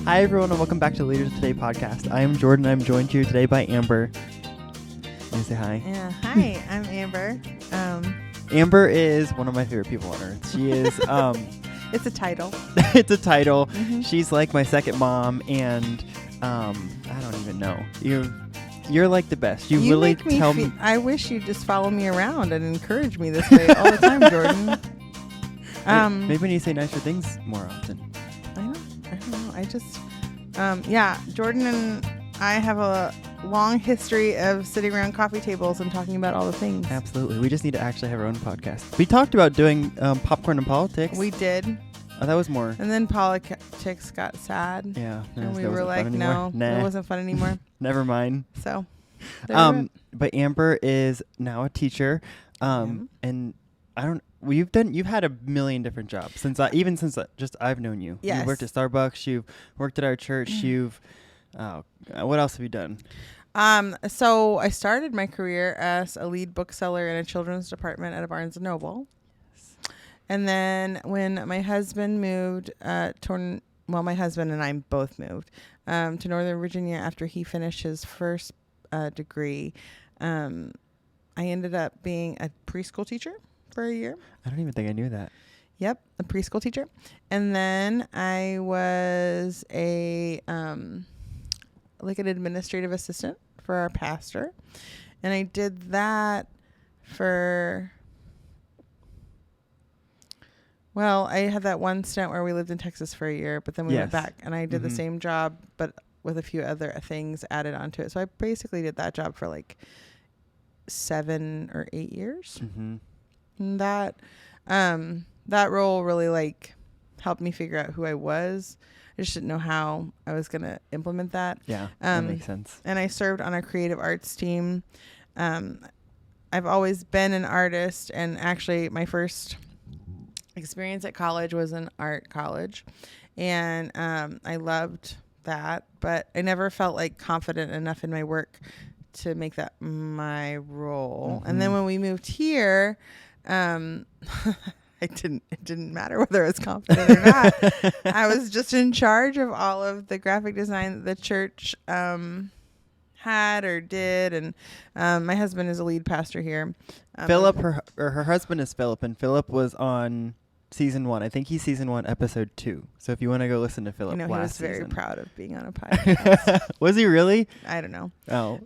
Hi, everyone, and welcome back to the Leaders of Today podcast. I am Jordan. I'm joined here today by Amber. Can you say hi? Yeah. Hi, I'm Amber. Amber is one of my favorite people on earth. She is, It's a title. it's a title. Mm-hmm. She's like my second mom, and I don't even know. You're like the best. You really make me tell me. I wish you'd just follow me around and encourage me this way all the time, Jordan. Maybe when you say nicer things more often. I don't know. I just, Jordan and I have a long history of sitting around coffee tables and talking about all the things. Absolutely. We just need to actually have our own podcast. We talked about doing popcorn and politics. We did. Oh, that was more. And then politics got sad. Yeah. And we were like, no, it wasn't fun anymore. Never mind. So, but Amber is now a teacher. And you've had a million different jobs since I've known you. Yes. You've worked at Starbucks. You've worked at our church. What else have you done? So I started my career as a lead bookseller in a children's department at a Barnes & Noble. Yes. And then when my husband moved, my husband and I both moved to Northern Virginia after he finished his first degree, I ended up being a preschool teacher for a year. I don't even think I knew that. Yep, a preschool teacher. And then I was an administrative assistant for our pastor. And I did that I had that one stint where we lived in Texas for a year, but then we went back and I did the same job, but with a few other things added onto it. So I basically did that job for like 7 or 8 years. Mm-hmm. And that role really helped me figure out who I was. I just didn't know how I was going to implement that. Yeah, that makes sense. And I served on a creative arts team. I've always been an artist, and actually my first experience at college was an art college. And I loved that, but I never felt confident enough in my work to make that my role. Mm-hmm. And then when we moved here, it didn't matter whether I was confident or not. I was just in charge of all of the graphic design that the church had or did. And my husband is a lead pastor here. Philip, her husband is Philip, and Philip was on season 1. I think he's season 1, episode 2. So if you want to go listen to Philip, he was very proud of being on a podcast. Was he really? I don't know. Oh.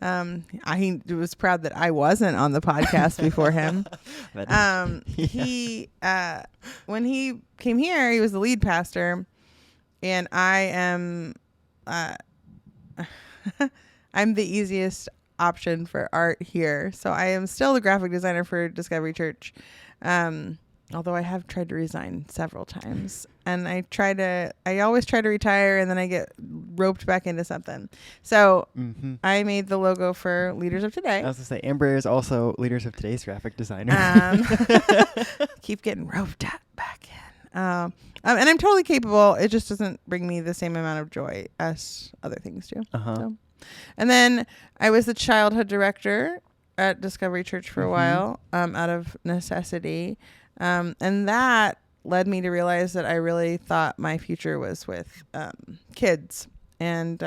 He was proud that I wasn't on the podcast before him. He when he came here, he was the lead pastor, and I am I'm the easiest option for art here. So I am still the graphic designer for Discovery Church. Although I have tried to resign several times, and I always try to retire, and then I get roped back into something. So I made the logo for Leaders of Today. I was going to say, Amber is also Leaders of Today's graphic designer. Keep getting roped back in. And I'm totally capable. It just doesn't bring me the same amount of joy as other things do. Uh-huh. So. And then I was the childhood director at Discovery Church for a while, out of necessity. And that led me to realize that I really thought my future was with kids. And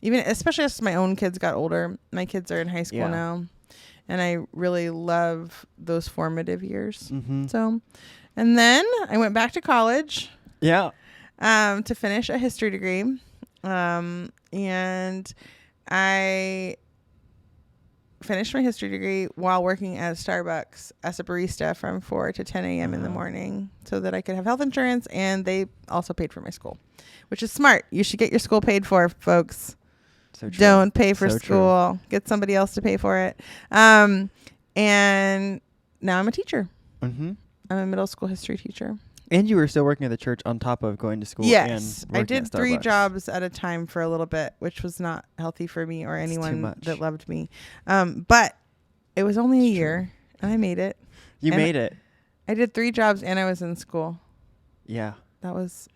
especially as my own kids got older, my kids are in high school now. And I really love those formative years. Mm-hmm. So, and then I went back to college. Yeah. To finish a history degree. And I finished my history degree while working at Starbucks as a barista from 4 to 10 a.m. in the morning so that I could have health insurance, and they also paid for my school, which is smart. You should get your school paid for, folks. So true. Don't pay for So school. True. Get somebody else to pay for it. And now I'm a teacher. Mm-hmm. I'm a middle school history teacher. And you were still working at the church on top of going to school. Yes, and I did 3 Starbucks. jobs at a time for a little bit, which was not healthy for me or anyone that loved me. But it was only a year, and I made it. You made it. I did 3 jobs, and I was in school. Yeah. That was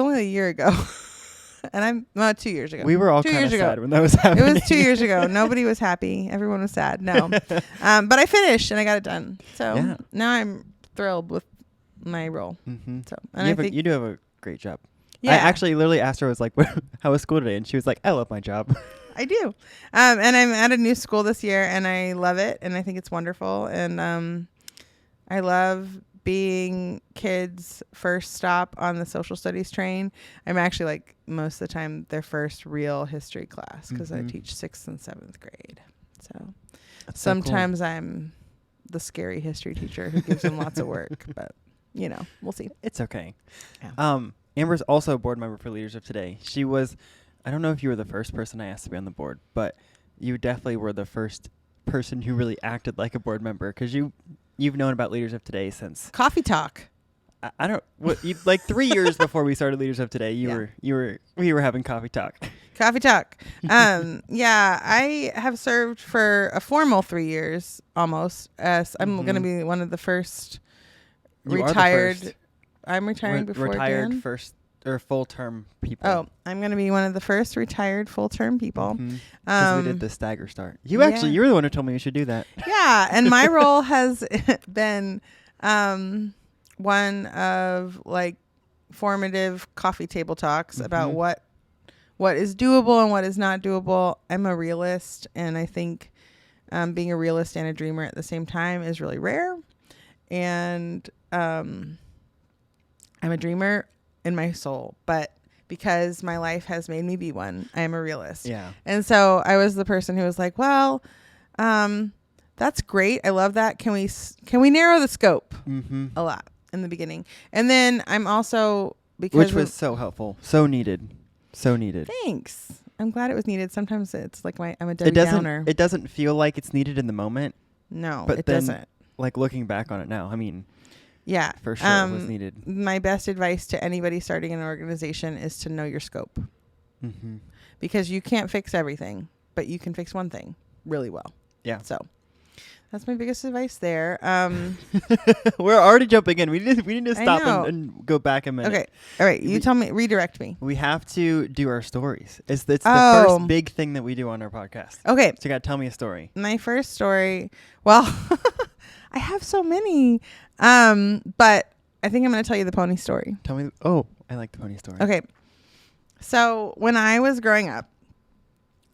only a year ago. And 2 years ago. We were all kind of sad when that was happening. It was 2 years ago. Nobody was happy. Everyone was sad. No. But I finished and I got it done. So now I'm thrilled with my role. Mm-hmm. So, and you do have a great job. I actually literally asked her, I was like, how was school today? And she was like, I love my job. I do. And I'm at a new school this year, and I love it, and I think it's wonderful. And I love being kids' first stop on the social studies train. I'm actually like most of the time their first real history class because I teach 6th and 7th grade. So That's sometimes so I'm the scary history teacher who gives them lots of work, but we'll see. It's okay. Yeah. Amber's also a board member for Leaders of Today. She was, I don't know if you were the first person I asked to be on the board, but you definitely were the first person who really acted like a board member because you've known about Leaders of Today since Coffee Talk. I don't like 3 years before we started Leaders of Today. We were having coffee talk. Coffee Talk. Yeah, I have served for a formal 3 years almost. I'm going to be one of the first retired. I'm retiring before retired Dan. first or full term people. Oh, I'm going to be one of the first retired full term people. Because we did the stagger start. You were the one who told me we should do that. Yeah, and my role has been one of like formative coffee table talks about what is doable and what is not doable. I'm a realist, and I think being a realist and a dreamer at the same time is really rare. And I'm a dreamer in my soul, but because my life has made me be one, I am a realist. Yeah. And so I was the person who was like, well, that's great. I love that. Can we narrow the scope a lot in the beginning? And then I'm also, because which was so helpful, so needed. Thanks. I'm glad it was needed. Sometimes it's like I'm a Debbie Downer. It doesn't feel like it's needed in the moment. No, but it then, doesn't. Like looking back on it now, I mean, yeah, for sure it was needed. My best advice to anybody starting an organization is to know your scope, because you can't fix everything, but you can fix one thing really well. Yeah. So that's my biggest advice there. We're already jumping in. We need to stop and go back a minute. Okay. All right. You tell me. Redirect me. We have to do our stories. It's the first big thing that we do on our podcast. Okay. So you got to tell me a story. My first story. Well, I have so many. But I think I'm going to tell you the pony story. Tell me. Oh, I like the pony story. Okay. So when I was growing up,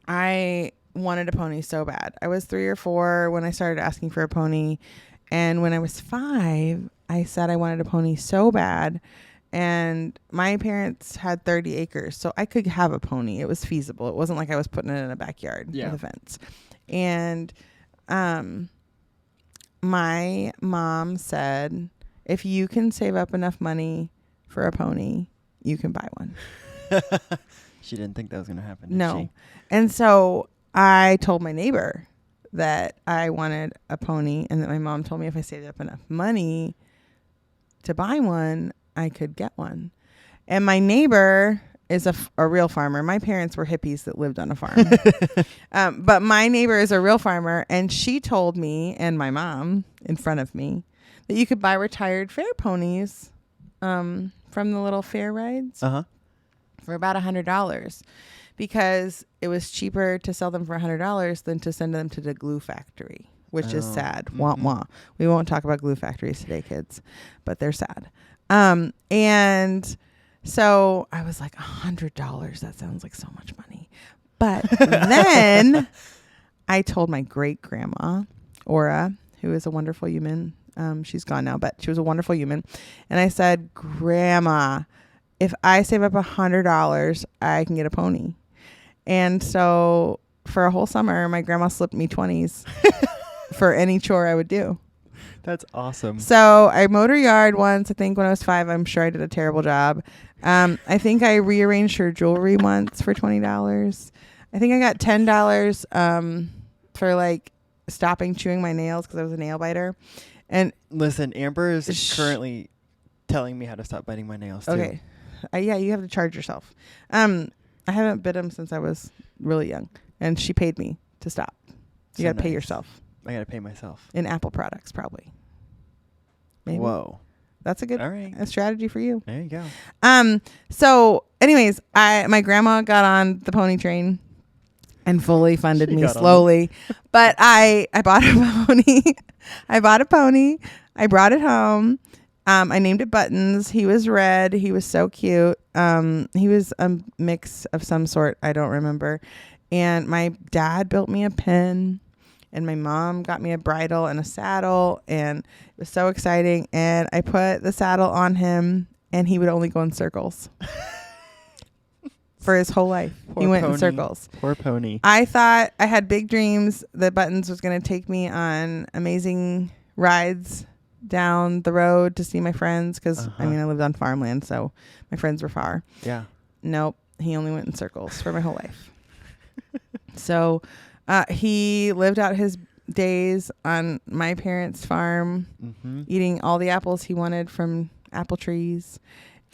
I wanted a pony so bad. I was 3 or 4 when I started asking for a pony. And when I was 5, I said I wanted a pony so bad. And my parents had 30 acres, so I could have a pony. It was feasible. It wasn't like I was putting it in a backyard with a fence. And my mom said, if you can save up enough money for a pony, you can buy one. She didn't think that was going to happen, No. did she? And so I told my neighbor that I wanted a pony, and that my mom told me if I saved up enough money to buy one, I could get one. And my neighbor is a real farmer. My parents were hippies that lived on a farm. But my neighbor is a real farmer, and she told me and my mom in front of me that you could buy retired fair ponies from the little fair rides for about $100, because it was cheaper to sell them for $100 than to send them to the glue factory, which is sad. Wah wah. We won't talk about glue factories today, kids, but they're sad. And so I was like, $100. That sounds like so much money. But then I told my great grandma, Aura, who is a wonderful human. She's gone now, but she was a wonderful human. And I said, Grandma, if I save up $100, I can get a pony. And so for a whole summer, my grandma slipped me 20s for any chore I would do. That's awesome. So I mowed her yard once, I think when I was 5. I'm sure I did a terrible job. I think I rearranged her jewelry once for $20. I think I got $10 for like stopping chewing my nails because I was a nail biter. And listen, Amber is currently telling me how to stop biting my nails too. Okay. Yeah, you have to charge yourself. I haven't bit them since I was really young, and she paid me to stop. You got to pay yourself. I got to pay myself. In Apple products, probably. Maybe. Whoa. That's a good a strategy for you. There you go. So anyways, my grandma got on the pony train and fully funded me slowly. But I bought a pony. I bought a pony. I brought it home. I named it Buttons. He was red. He was so cute. He was a mix of some sort. I don't remember. And my dad built me a pin, and my mom got me a bridle and a saddle, and it was so exciting. And I put the saddle on him, and he would only go in circles for his whole life. Poor He went in pony. circles. Poor pony. I thought I had big dreams that Buttons was going to take me on amazing rides down the road to see my friends because I mean I lived on farmland, so my friends were far. Yeah. Nope, he only went in circles for my whole life. So he lived out his days on my parents' farm, eating all the apples he wanted from apple trees.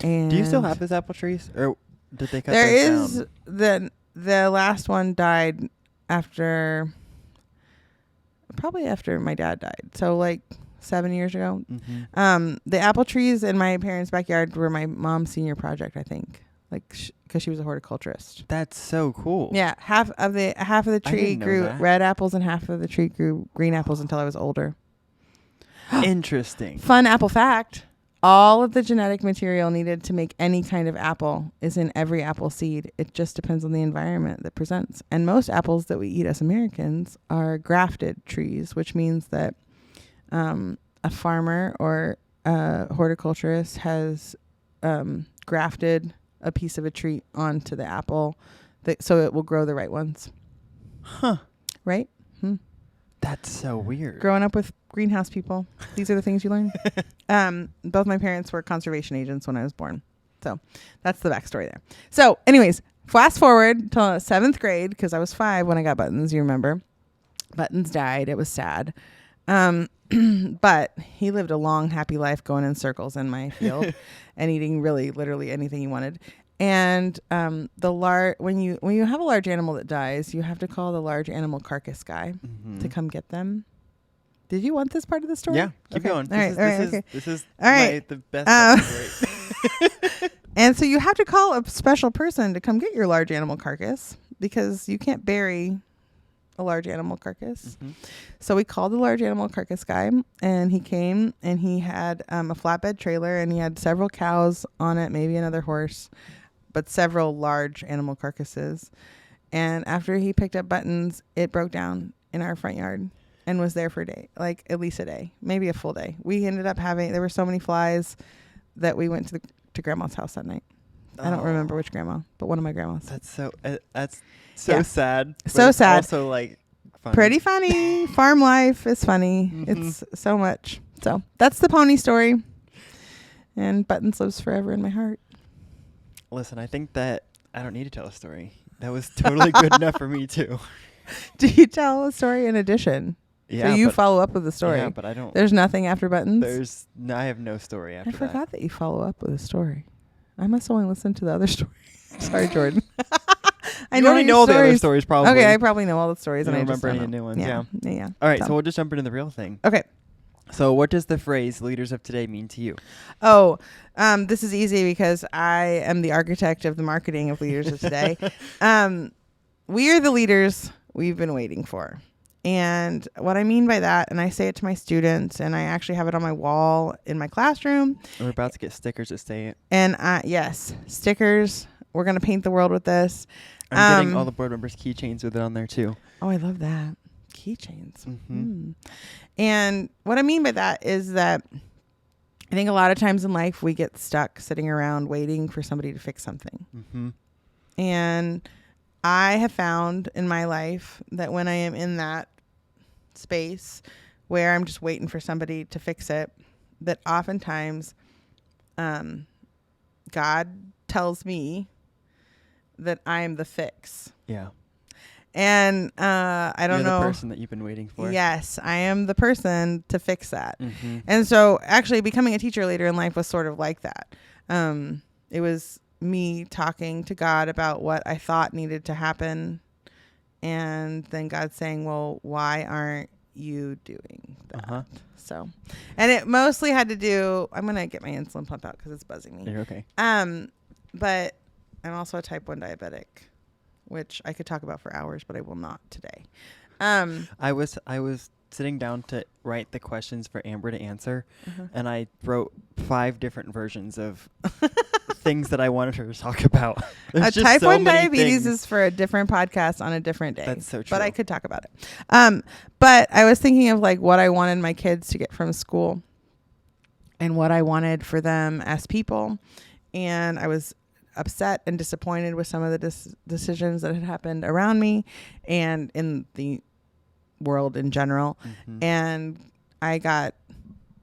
And Do you still have his apple trees, or did they cut there those is down? the last one died probably after my dad died, so like 7 years ago. The apple trees in my parents' backyard were my mom's senior project, I think, like because she was a horticulturist. That's so cool. Yeah, half of the tree didn't know grew that. red apples and half of the tree grew green apples until I was older. Interesting. Fun apple fact: all of the genetic material needed to make any kind of apple is in every apple seed. It just depends on the environment that presents. And most apples that we eat as Americans are grafted trees, which means that a farmer or a horticulturist has grafted a piece of a tree onto the apple so it will grow the right ones. Huh. Right? That's so weird. Growing up with greenhouse people, these are the things you learn. Both my parents were conservation agents when I was born. So that's the backstory there. So anyways, fast forward to 7th grade, because I was 5 when I got Buttons, you remember. Buttons died. It was sad. But he lived a long, happy life going in circles in my field and eating really literally anything he wanted. And when you have a large animal that dies, you have to call the large animal carcass guy to come get them. Did you want this part of the story? Yeah, keep going. This is all right. The best part of the story. And so you have to call a special person to come get your large animal carcass because you can't bury a large animal carcass. So we called the large animal carcass guy, and he came, and he had a flatbed trailer, and he had several cows on it, maybe another horse, but several large animal carcasses. And after he picked up Buttons, it broke down in our front yard and was there for a day, like at least a day, maybe a full day. We ended up there were so many flies that we went to grandma's house that night. I don't remember which grandma, but one of my grandmas. That's so sad. So it's sad. Also like funny. Pretty funny. Farm life is funny. It's so much. So that's the pony story. And Buttons lives forever in my heart. Listen, I think that I don't need to tell a story. That was totally good enough for me too. Do you tell a story in addition? Yeah. So you follow up with a story. Yeah, but I don't. There's nothing after Buttons? I have no story after I that. forgot that you follow up with a story. I must only listen to the other story. Sorry, Jordan. I You already know all the other stories. stories probably. Okay, I probably know all the stories. You and don't I just remember don't any know. new ones, Yeah. All right, so we'll just jump into the real thing. Okay. So what does the phrase leaders of today mean to you? Oh, this is easy because I am the architect of the marketing of Leaders of Today. We are the leaders we've been waiting for. And what I mean by that, and I say it to my students, and I actually have it on my wall in my classroom. We're about to get stickers that say it. And yes, stickers. We're going to paint the world with this. I'm getting all the board members' keychains with it on there too. Oh, I love that. Keychains. And what I mean by that is that I think a lot of times in life we get stuck sitting around waiting for somebody to fix something. And I have found in my life that when I am in that space where I'm just waiting for somebody to fix it, that oftentimes God tells me that I'm the fix. Yeah. And I don't know. You're the person that you've been waiting for. Yes, I am the person to fix that. And so actually becoming a teacher later in life was sort of like that. It was me talking to God about what I thought needed to happen. And then God saying, well, why aren't you doing that? So, and it mostly had to do, I'm going to get my insulin pump out because it's buzzing me. You're okay. But I'm also a type 1 diabetic, which I could talk about for hours, but I will not today. I was sitting down to write the questions for Amber to answer, Uh-huh. and I wrote 5 different versions of things that I wanted her to talk about. There's just Type so 1 many diabetes things. is for a different podcast on a different day. That's so But I true. could talk about it. But I was thinking of like what I wanted my kids to get from school and what I wanted for them as people. And I was upset and disappointed with some of the decisions that had happened around me and in the world in general. Mhm. And I got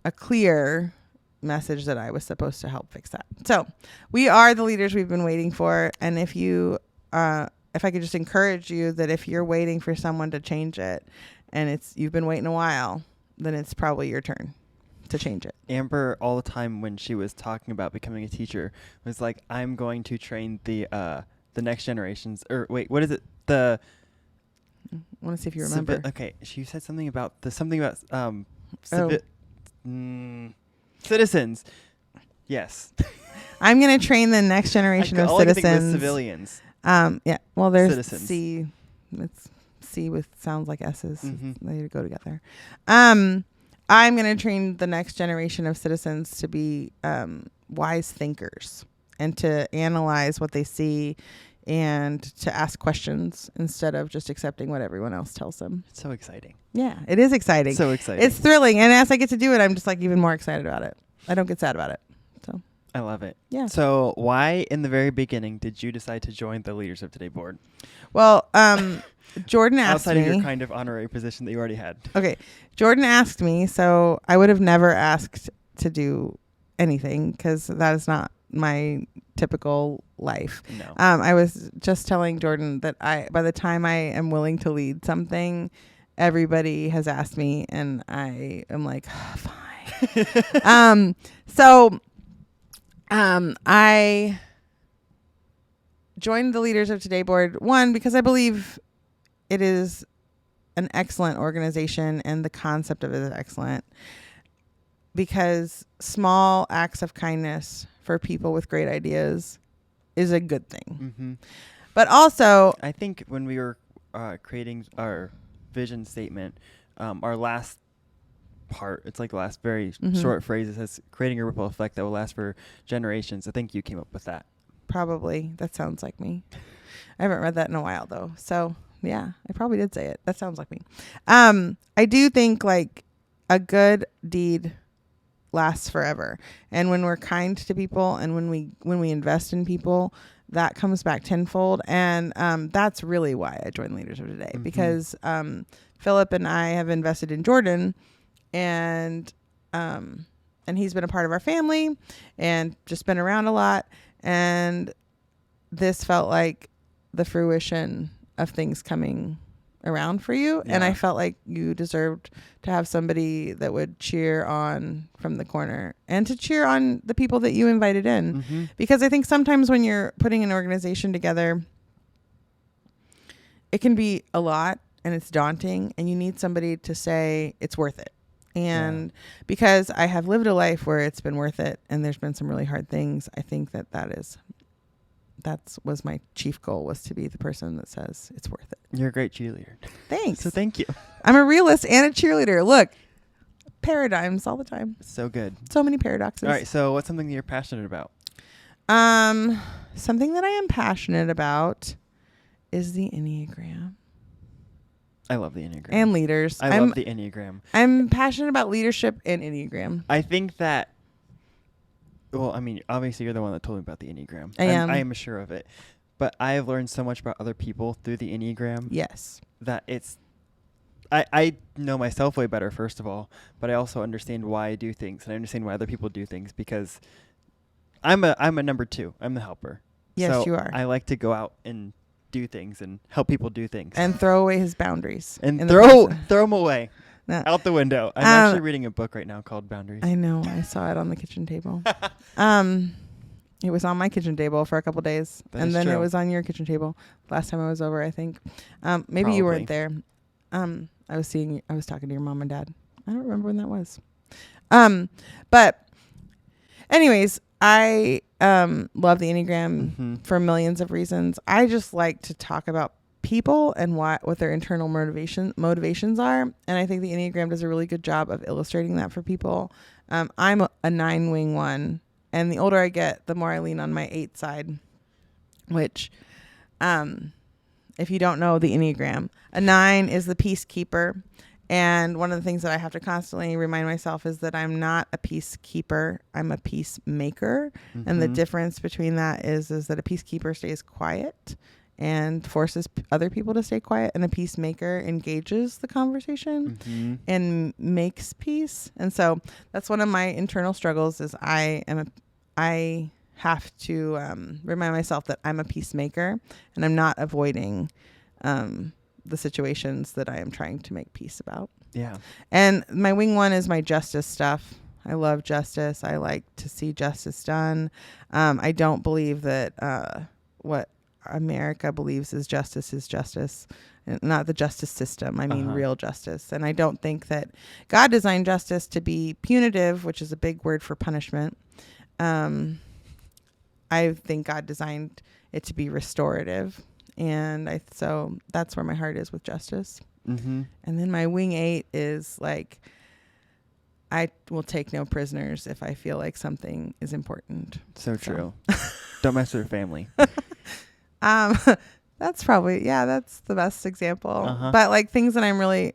a clear message that I was supposed to help fix that. So we are the leaders we've been waiting for. And if you, if I could just encourage you that if you're waiting for someone to change it and you've been waiting a while, then it's probably your turn to change it. Amber, all the time when she was talking about becoming a teacher, was like, "I'm going to train the next generations." Or wait, what is it? The I want to see if you remember. okay, she said something about Oh. citizens. Yes, I'm going to train the next generation of all I could think was citizens. civilians. Yeah. Well, there's Citizens. C. It's C with sounds like S's. Mhm. They go together. I'm going to train the next generation of citizens to be wise thinkers and to analyze what they see and to ask questions instead of just accepting what everyone else tells them. It's so exciting. Yeah, it is exciting. So exciting. It's thrilling. And as I get to do it, I'm just like even more excited about it. I don't get sad about it. So, I love it. yeah. So why in the very beginning did you decide to join the Leaders of Today board? Well, Jordan asked Outside me. of your kind of honorary position that you already had. Okay. Jordan asked me, so I would have never asked to do anything because that is not my typical life. No. I was just telling Jordan that by the time I am willing to lead something, everybody has asked me and I am like, fine. I joined the Leaders of Today board, one, because I believe it is an excellent organization and the concept of it is excellent, because small acts of kindness for people with great ideas is a good thing. Mm-hmm. But also, I think when we were creating our vision statement, our last part, it's like the last very short phrase, it says creating a ripple effect that will last for generations. I think you came up with that. probably that sounds like me. I haven't read that in a while though. So yeah, I probably did say it. That sounds like me. I do think like a good deed lasts forever. And when we're kind to people and when we invest in people, that comes back tenfold. And that's really why I joined Leaders of Today, because Philip and I have invested in Jordan, and he's been a part of our family and just been around a lot. And this felt like the fruition of things coming around for you. Yeah. And I felt like you deserved to have somebody that would cheer on from the corner and to cheer on the people that you invited in. Mm-hmm. Because I think sometimes when you're putting an organization together, it can be a lot and it's daunting, and you need somebody to say it's worth it. And because I have lived a life where it's been worth it and there's been some really hard things, I think that was my chief goal, was to be the person that says it's worth it. You're a great cheerleader. Thanks. So thank you. I'm a realist and a cheerleader. Look, paradigms all the time. So good. So many paradoxes. All right. So what's something that you're passionate about? Something that I am passionate about is the Enneagram I love the Enneagram. and leaders. I love the Enneagram. I'm passionate about leadership and Enneagram. I think that, well, I mean, obviously you're the one that told me about the Enneagram. I am. I am sure of it. But I have learned so much about other people through the Enneagram Yes. that I know myself way better, first of all, but I also understand why I do things, and I understand why other people do things, because I'm a number 2. I'm the helper. Yes, So you are. I like to go out and do things and help people do things. And throw away his boundaries. And in the throw process. them away. No. Out the window. I'm actually reading a book right now called Boundaries. I know. I saw it on the kitchen table. It was on my kitchen table for a couple days, That and is then it true. was on your kitchen table last time I was over, I think. Maybe you weren't there. I was talking to your mom and dad. I don't remember when that was. But anyways, I love the Enneagram for millions of reasons. I just like to talk about people and what their internal motivations are. And I think the Enneagram does a really good job of illustrating that for people. I'm a 9 wing 1, and the older I get, the more I lean on my 8 side, which, if you don't know the Enneagram, a 9 is the peacekeeper. And one of the things that I have to constantly remind myself is that I'm not a peacekeeper. I'm a peacemaker. Mm-hmm. And the difference between that is that a peacekeeper stays quiet and forces other people to stay quiet, and a peacemaker engages the conversation Mm-hmm. and makes peace. And so that's one of my internal struggles is I have to remind myself that I'm a peacemaker and I'm not avoiding the situations that I am trying to make peace about. Yeah. And my wing 1 is my justice stuff. I love justice. I like to see justice done. I don't believe that what America believes is justice, not the justice system. I mean, real justice. And I don't think that God designed justice to be punitive, which is a big word for punishment. I think God designed it to be restorative. And so that's where my heart is with justice. Mm-hmm. And then my wing 8 is like, I will take no prisoners if I feel like something is important. So true. Don't mess with your family. That's probably, that's the best example. But like things that I'm really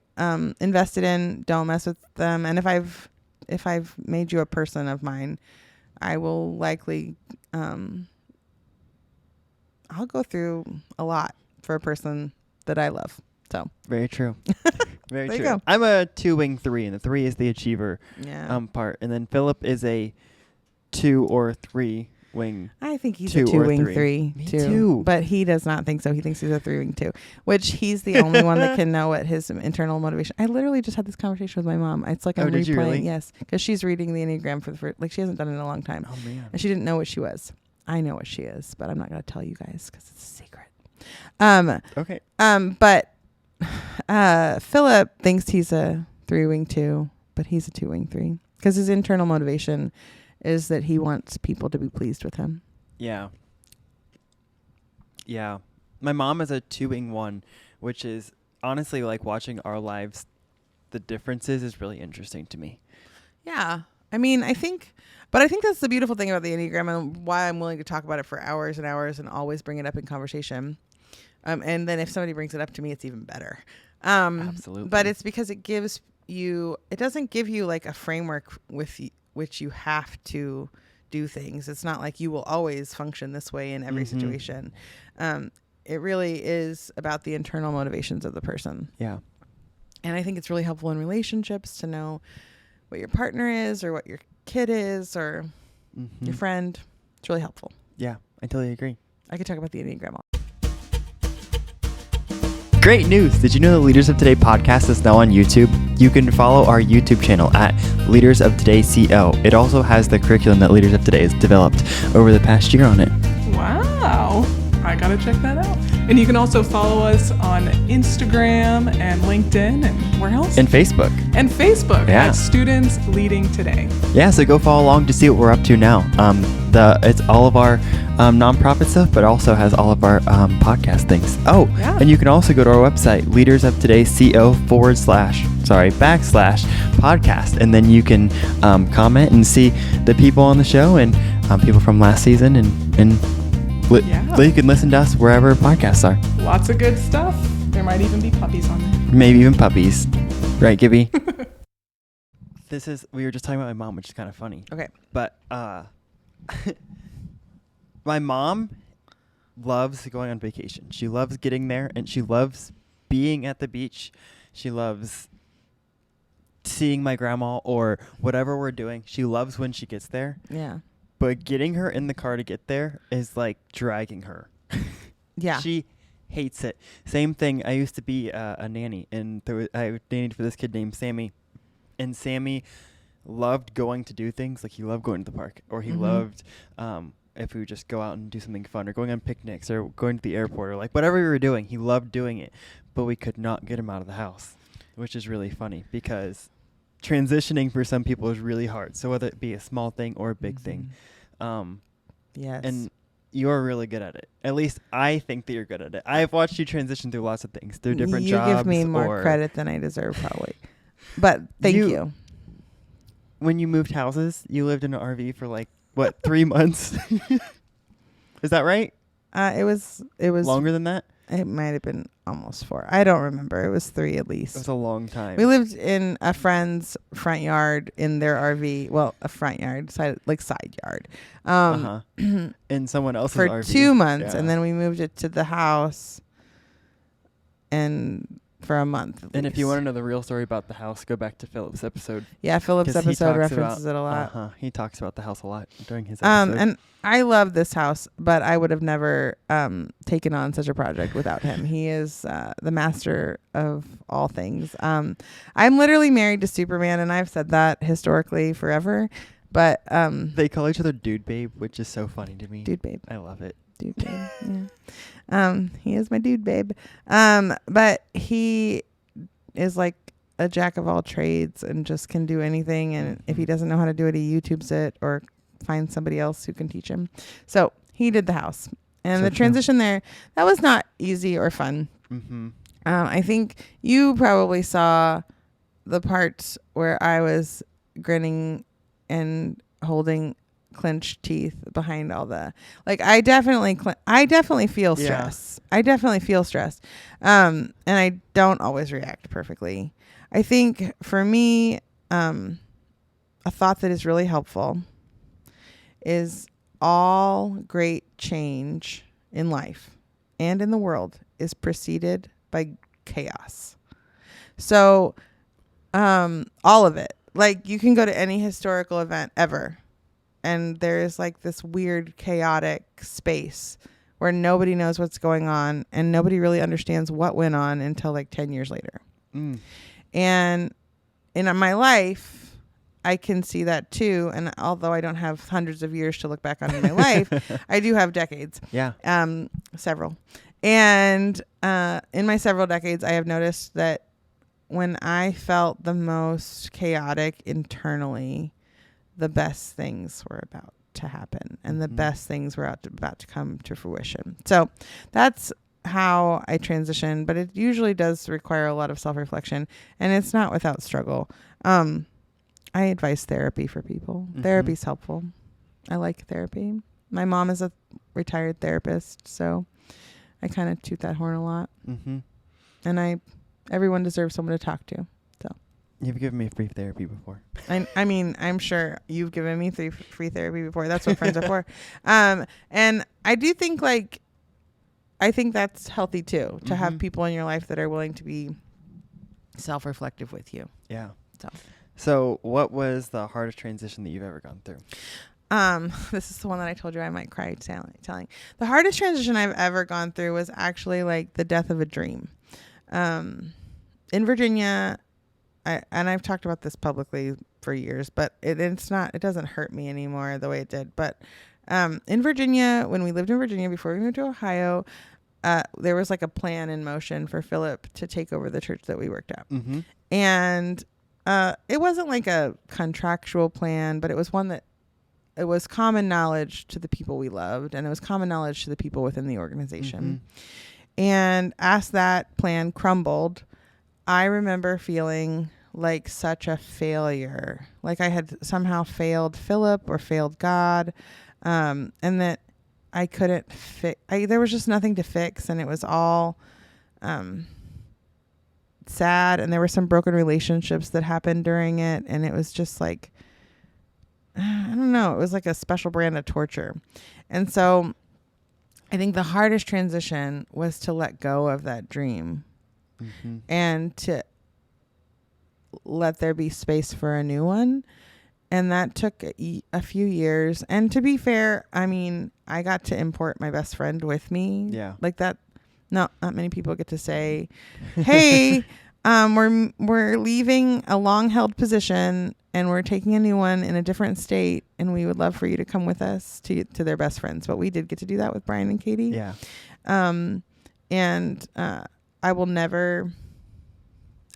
invested in, don't mess with them. And if I've made you a person of mine, I will likely I'll go through a lot for a person that I love. So very true. Very there true. You go. I'm a 2 wing 3, and the 3 is the achiever part, and then Philip is a 2 or 3 wing. I think he's 2 a 2 or wing 3. 3 Me too. too. But he does not think so. He thinks he's a 3 wing 2, which he's the only one that can know what his internal motivation. I literally just had this conversation with my mom. It's like I'm did you replaying. really? Yes, because she's reading the Enneagram for the first. Like she hasn't done it in a long time, Oh man. and she didn't know what she was. I know what she is, but I'm not going to tell you guys because it's a secret. Okay. But Philip thinks he's a 3 wing 2, but he's a 2 wing 3 because his internal motivation is that he wants people to be pleased with him. Yeah. Yeah. My mom is a 2 wing 1, which is honestly like watching our lives. The differences is really interesting to me. Yeah. I mean, I think that's the beautiful thing about the Enneagram and why I'm willing to talk about it for hours and hours and always bring it up in conversation. And then if somebody brings it up to me, it's even better. Absolutely. But it's because it doesn't give you like a framework with which you have to do things. It's not like you will always function this way in every situation. It really is about the internal motivations of the person. Yeah. And I think it's really helpful in relationships to know what your partner is or what your kid is or your friend. It's really helpful. Yeah, I totally agree. I could talk about the Enneagram all. Great news! Did you know the Leaders of Today podcast is now on YouTube? You can follow our YouTube channel at Leaders of Today CO. It also has the curriculum that Leaders of Today has developed over the past year on it. Wow. I gotta check that out. And you can also follow us on Instagram and LinkedIn and where else? And Facebook. And Facebook Yeah. at Students Leading Today. Yeah, so go follow along to see what we're up to now. It's all of our nonprofit stuff, but also has all of our podcast things. Oh, Yeah. and you can also go to our website, leadersoftoday.co/podcast, and then you can comment and see the people on the show and people from last season, and you can listen to us wherever podcasts are. Lots of good stuff. There might even be puppies on there. Maybe even puppies. Right, Gibby? We were just talking about my mom, which is kind of funny. Okay. But my mom loves going on vacation. She loves getting there, and she loves being at the beach. She loves seeing my grandma or whatever we're doing. She loves when she gets there. Yeah. But getting her in the car to get there is like dragging her. Yeah. She hates it. Same thing. I used to be a nanny, and I nannied for this kid named Sammy. And Sammy loved going to do things. Like he loved going to the park, or he loved if we would just go out and do something fun, or going on picnics, or going to the airport, or like whatever we were doing. He loved doing it, but we could not get him out of the house, which is really funny because transitioning for some people is really hard. So whether it be a small thing or a big thing. Yes. And you're really good at it. At least I think that you're good at it. I've watched you transition through lots of things, through different you jobs. give me more credit than I deserve, probably. But thank you. When you moved houses, you lived in an RV for like, what, 3 months? Is that right? It was Longer than that? It might have been almost 4. I don't remember. It was 3 at It least. was a long time. We lived in a friend's front yard in their RV. Well, a front yard, side yard. In someone else's for RV. 2 months, Yeah. and then we moved it to the house, and for a month. And if you want to know the real story about the house, go back to Philip's episode. yeah, Philip's 'Cause he episode talks references about- it a lot. He talks about the house a lot during his episode. And I love this house, but I would have never taken on such a project without him. He is the master of all things. I'm literally married to Superman, and I've said that historically forever. But they call each other Dude Babe, which is so funny to me. dude, babe, I love it. dude, babe. Yeah. He is my dude, babe. But he is like a jack of all trades and just can do anything. And if he doesn't know how to do it, he YouTubes it or finds somebody else who can teach him. So he did the house, and So the true. transition there, that was not easy or fun. Mm-hmm. I think you probably saw the parts where I was grinning and holding clenched teeth behind all the, like, I definitely feel Yeah. stress. I definitely feel stressed. And I don't always react perfectly. I think for me, a thought that is really helpful is all great change in life and in the world is preceded by chaos. So, all of it, like, you can go to any historical event ever, and there's like this weird chaotic space where nobody knows what's going on and nobody really understands what went on until like 10 years later. Mm. And in my life, I can see that too. And although I don't have hundreds of years to look back on in my life, I do have decades. Yeah. Several. And in my several decades, I have noticed that when I felt the most chaotic internally, the best things were about to happen and the best things were about to come to fruition. So that's how I transition, but it usually does require a lot of self-reflection, and it's not without struggle. I advise therapy for people. Therapy's helpful. I like therapy. My mom is a retired therapist, so I kind of toot that horn a lot. Mm-hmm. And everyone deserves someone to talk to. You've given me free therapy before. I mean, I'm sure you've given me free therapy before. That's what friends are for. And I do think, like, I think that's healthy too, to have people in your life that are willing to be self-reflective with you. Yeah. So what was the hardest transition that you've ever gone through? this is the one that I told you I might cry telling. The hardest transition I've ever gone through was actually like the death of a dream. In Virginia, I've talked about this publicly for years, but it doesn't hurt me anymore the way it did. But in Virginia, when we lived in Virginia before we moved to Ohio, there was like a plan in motion for Philip to take over the church that we worked at. Mm-hmm. And it wasn't like a contractual plan, but it was one that it was common knowledge to the people we loved, and it was common knowledge to the people within the organization. And as that plan crumbled, I remember feeling like such a failure, like I had somehow failed Philip or failed God, and that I couldn't there was just nothing to fix, and it was all sad, and there were some broken relationships that happened during it, and it was just like, I don't know, it was like a special brand of torture. And so I think the hardest transition was to let go of that dream and to let there be space for a new one. And that took a few years. And to be fair, I mean, I got to import my best friend with me. Yeah. Like that. Not many people get to say, hey, we're leaving a long held position and we're taking a new one in a different state, and we would love for you to come with us to their best friends. But we did get to do that with Brian and Katie. Yeah. And I will never,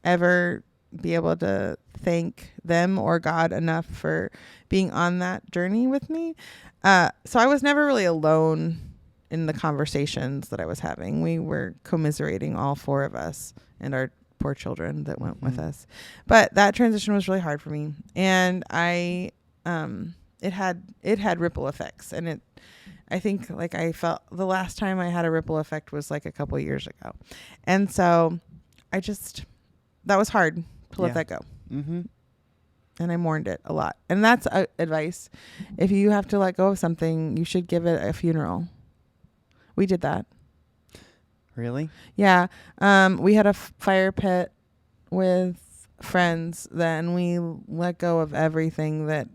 ever be able to thank them or God enough for being on that journey with me. So I was never really alone in the conversations that I was having. We were commiserating, all four of us, and our poor children that went with us. But that transition was really hard for me, and it had ripple effects, and I think like I felt the last time I had a ripple effect was like a couple of years ago, and so that was hard to let that go. Mm-hmm. And I mourned it a lot. And that's advice. If you have to let go of something, you should give it a funeral. We did that. Really? Yeah. We had a fire pit with friends then. We let go of everything that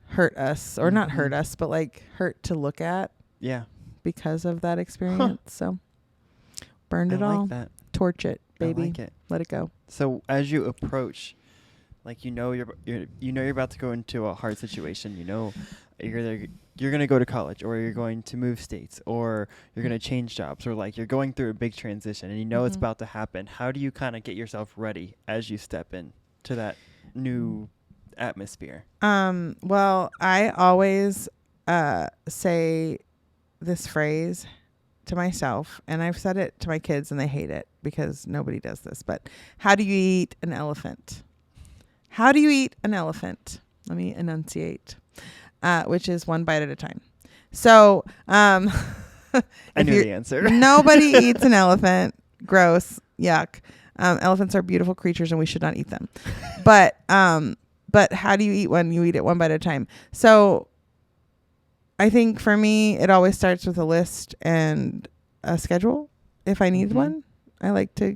hurt us, or not hurt us, but like hurt to look at. Yeah. Because of that experience. So burned it I all. like that. Torch it, baby. I like it. Let it go. So as you approach, like you're about to go into a hard situation. You're gonna go to college, or you're going to move states, or you're gonna change jobs, or like you're going through a big transition, and it's about to happen. How do you kind of get yourself ready as you step in to that new atmosphere? Well, I always say this phrase to myself, and I've said it to my kids, and they hate it because nobody does this. But how do you eat an elephant? How do you eat an elephant? Let me enunciate, which is one bite at a time. So, I knew the answer. Nobody eats an elephant. Gross. Yuck. Elephants are beautiful creatures and we should not eat them. But how do you eat one? You eat it one bite at a time. So I think for me, it always starts with a list and a schedule. If I need one, I like to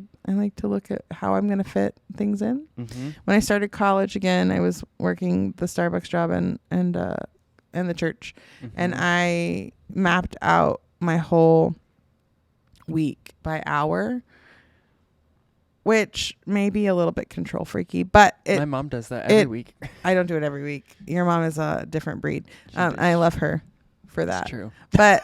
look at how I'm going to fit things in. When I started college again, I was working the Starbucks job and the church, and I mapped out my whole week by hour, which may be a little bit control freaky, but my mom does that every week. I don't do it every week. Your mom is a different breed. I love her for that. That's true. But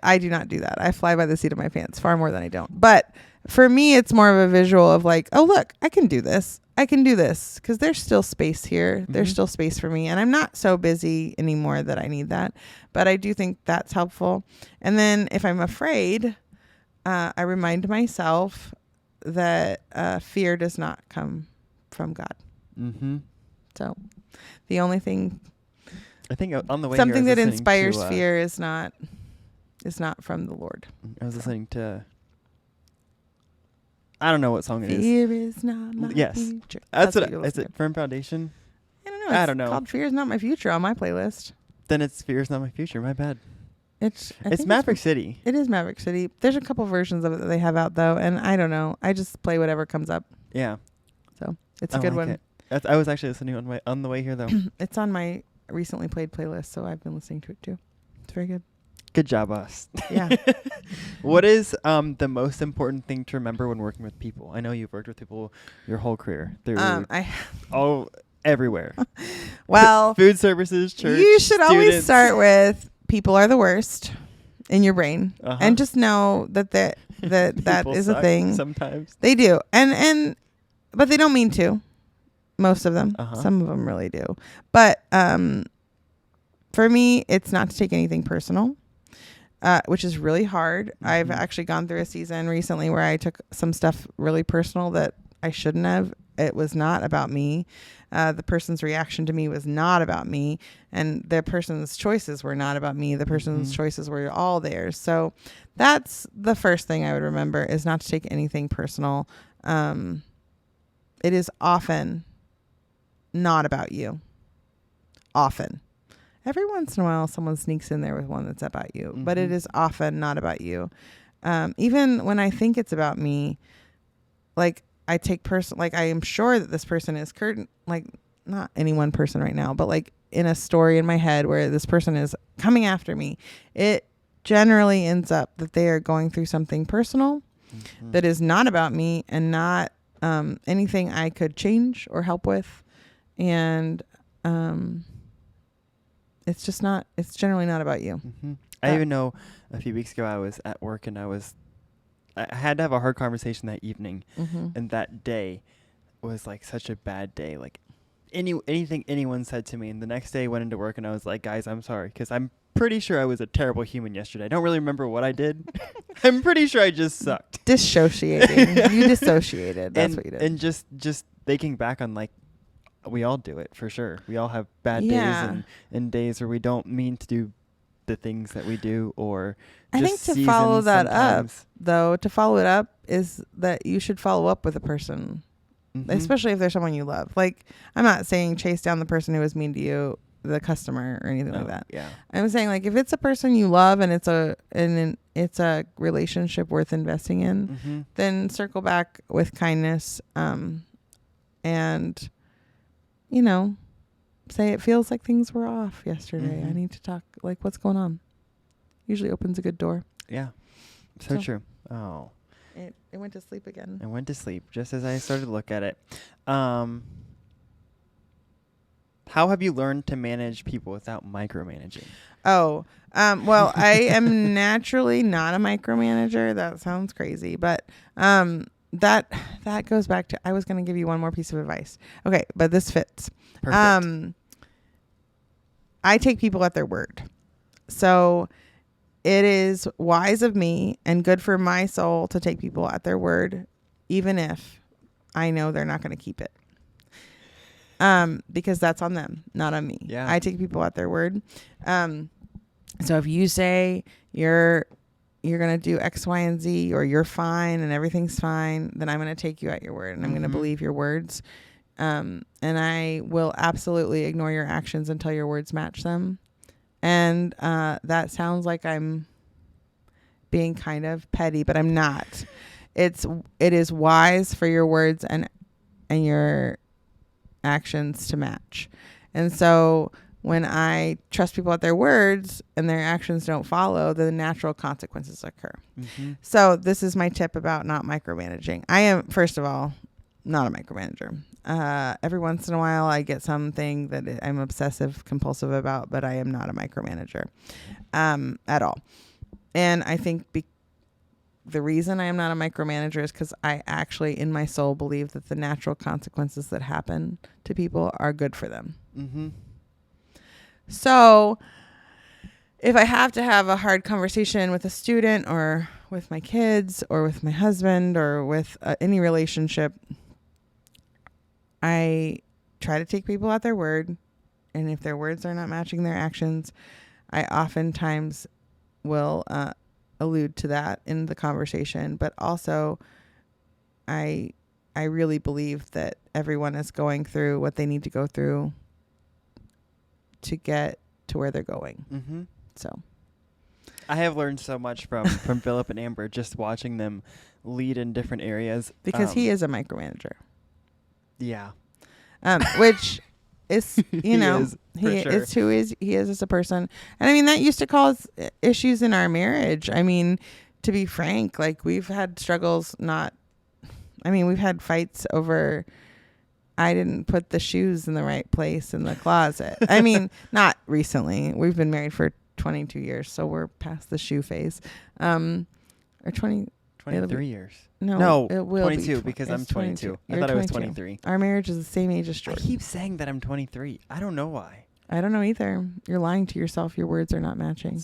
I do not do that. I fly by the seat of my pants far more than I don't. But for me, it's more of a visual of like, oh, look, I can do this. I can do this because there's still space here. There's still space for me. And I'm not so busy anymore that I need that. But I do think that's helpful. And then if I'm afraid, I remind myself that fear does not come from God. So the only thing, I think on the way something here, that inspires fear is not from the Lord. I was listening to, I don't know what song it is. Fear is not my future. That's what is it? Firm Foundation? I don't know. I don't know. It's called Fear is Not My Future on my playlist. Then it's Fear is Not My Future. My bad. It's Maverick City. It is Maverick City. There's a couple versions of it that they have out though, and I don't know. I just play whatever comes up. Yeah. So it's a good one. I was actually listening on the way here though. It's on my recently played playlist, so I've been listening to it too. It's very good. Good job, us. Yeah. What is the most important thing to remember when working with people? I know you've worked with people your whole career. They're all everywhere. Well, food services, church. You should always students. start with people are the worst in your brain, and just know that that is a thing. Sometimes they do, but they don't mean to. Most of them. Some of them really do. But for me, it's not to take anything personal. Which is really hard. I've actually gone through a season recently where I took some stuff really personal that I shouldn't have. It was not about me. The person's reaction to me was not about me. And the person's choices were not about me. The person's choices were all theirs. So that's the first thing I would remember, is not to take anything personal. It is often not about you. Often. Every once in a while, someone sneaks in there with one that's about you, but it is often not about you. Even when I think it's about me, like I take like I am sure that this person is like not any one person right now, but like in a story in my head where this person is coming after me, it generally ends up that they are going through something personal that is not about me and not anything I could change or help with. And it's generally not about you. I even know a few weeks ago I was at work and I had to have a hard conversation that evening. And that day was like such a bad day. Like anything anyone said to me. And the next day I went into work and I was like, guys, I'm sorry. Because I'm pretty sure I was a terrible human yesterday. I don't really remember what I did. I'm pretty sure I just sucked. Dissociating. You dissociated. That's and, what you did. And just thinking back on, like, we all do it for sure. We all have bad Yeah. days and days where we don't mean to do the things that we do, or I think just to follow seasons that up, sometimes. though, to follow it up is that you should follow up with a person, Mhm. especially if there's someone you love. Like, I'm not saying chase down the person who was mean to you, the customer, or anything like Oh, that. Yeah. I'm saying, like, if it's a person you love and it's a relationship worth investing in, Mm-hmm. then circle back with kindness, and, you know, say it feels like things were off yesterday. I Mhm. need to talk. Like, what's going on? Usually opens a good door. Yeah. So So- true. Oh. It went to sleep again. I went to sleep just as I started to look at it. How have you learned to manage people without micromanaging? Oh, well, I am naturally not a micromanager. That sounds crazy, but that goes back to, I was going to give you one more piece of advice. Okay, but this fits. Perfect. I take people at their word. So it is wise of me and good for my soul to take people at their word, even if I know they're not going to keep it. Because that's on them, not on me. Yeah. I take people at their word. So if you say you're going to do X, Y, and Z, or you're fine and everything's fine, then I'm going to take you at your word and I'm going to Mhm. believe your words. And I will absolutely ignore your actions until your words match them. And that sounds like I'm being kind of petty, but I'm not. It is wise for your words and your actions to match. And so when I trust people at their words and their actions don't follow, the natural consequences occur. Mm-hmm. So this is my tip about not micromanaging. I am, first of all, not a micromanager. Every once in a while I get something that I'm obsessive compulsive about, but I am not a micromanager at all. And I think the reason I am not a micromanager is because I actually in my soul believe that the natural consequences that happen to people are good for them. Mm-hmm. So if I have to have a hard conversation with a student or with my kids or with my husband or with any relationship, I try to take people at their word. And if their words are not matching their actions, I oftentimes will allude to that in the conversation. But also, I really believe that everyone is going through what they need to go through to get to where they're going. Mm-hmm. So I have learned so much from Philip and Amber just watching them lead in different areas. because he is a micromanager, Yeah. which is, He you know, is, for he sure. is who he is as a person. And I mean, that used to cause issues in our marriage. I mean, to be frank, like we've had struggles, we've had fights over, I didn't put the shoes in the right place in the closet. I mean, not recently. We've been married for 22 years, so we're past the shoe phase. Or 20. 23 years. No, it will 22 be because it's I'm 22. I You're thought I was 22. 23. Our marriage is the same age as I Jordan. keep saying that I'm 23. I don't know why. I don't know either. You're lying to yourself. Your words are not matching.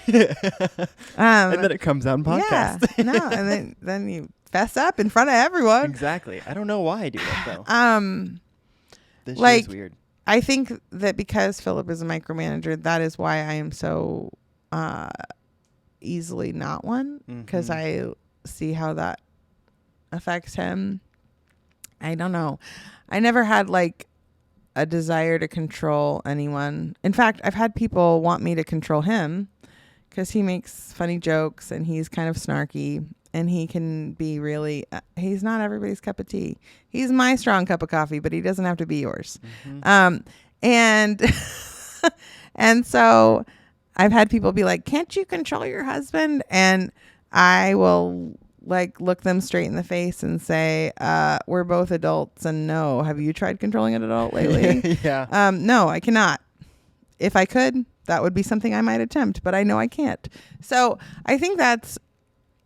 and then it comes out on podcast. Yeah, no, and then you fess up in front of everyone. Exactly. I don't know why I do that though. This shit like- is weird. I think that because Philip is a micromanager, that is why I am so easily not one, because Mhm. I see how that affects him. I don't know. I never had like a desire to control anyone. In fact, I've had people want me to control him because he makes funny jokes and he's kind of snarky and he can be really, he's not everybody's cup of tea. He's my strong cup of coffee, but he doesn't have to be yours. Mhm. And and so I've had people be like, "Can't you control your husband?" And I will like look them straight in the face and say, "We're both adults, and no, have you tried controlling an adult lately?" Yeah. No, I cannot. If I could, that would be something I might attempt, but I know I can't. So I think that's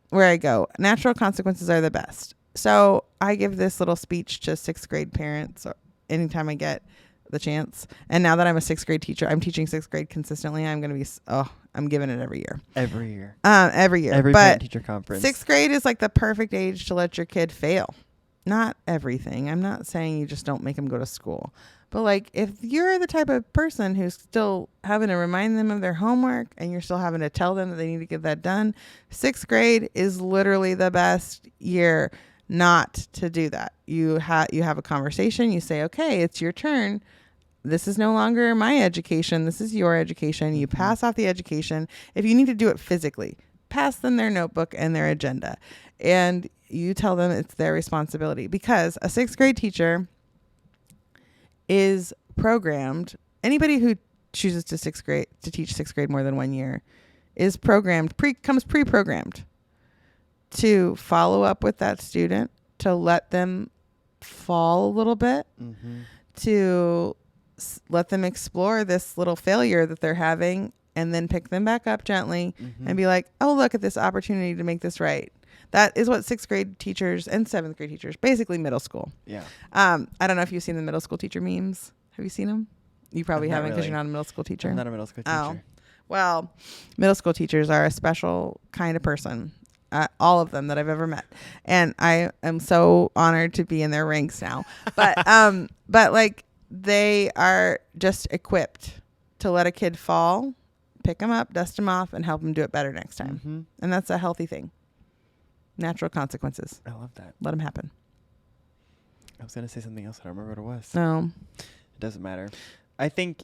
where I go. Natural consequences are the best. So I give this little speech to 6th grade parents or anytime I get the chance. And now that I'm a 6th grade teacher, I'm teaching 6th grade consistently. I'm going to be, I'm giving it every year. Every year. Every year. Every but parent teacher conference. 6th grade is like the perfect age to let your kid fail. Not everything. I'm not saying you just don't make them go to school. But like if you're the type of person who's still having to remind them of their homework and you're still having to tell them that they need to get that done, 6th grade is literally the best year not to do that. You have a conversation. You say, okay, it's your turn. This is no longer my education. This is your education. You pass off the education. If you need to do it physically, pass them their notebook and their agenda. And you tell them it's their responsibility, because a 6th grade teacher is programmed. Anybody who chooses to teach 6th grade more than 1 year is programmed, comes pre-programmed to follow up with that student, to let them fall a little bit, to let them explore this little failure that they're having, and then pick them back up gently and be like, oh, look at this opportunity to make this right. That is what 6th grade teachers and 7th grade teachers, basically middle school. Yeah. I don't know if you've seen the middle school teacher memes. Have you seen them? You probably Not haven't, because really. you're not a middle school teacher. I'm not a middle school teacher. Oh. Well, middle school teachers are a special kind of person. All of them that I've ever met. And I am so honored to be in their ranks now. But like they are just equipped to let a kid fall, pick them up, dust them off, and help them do it better next time. And that's a healthy thing. Natural consequences. I love that. Let them happen. I was going to say something else. I don't remember what it was. No. It doesn't matter. I think.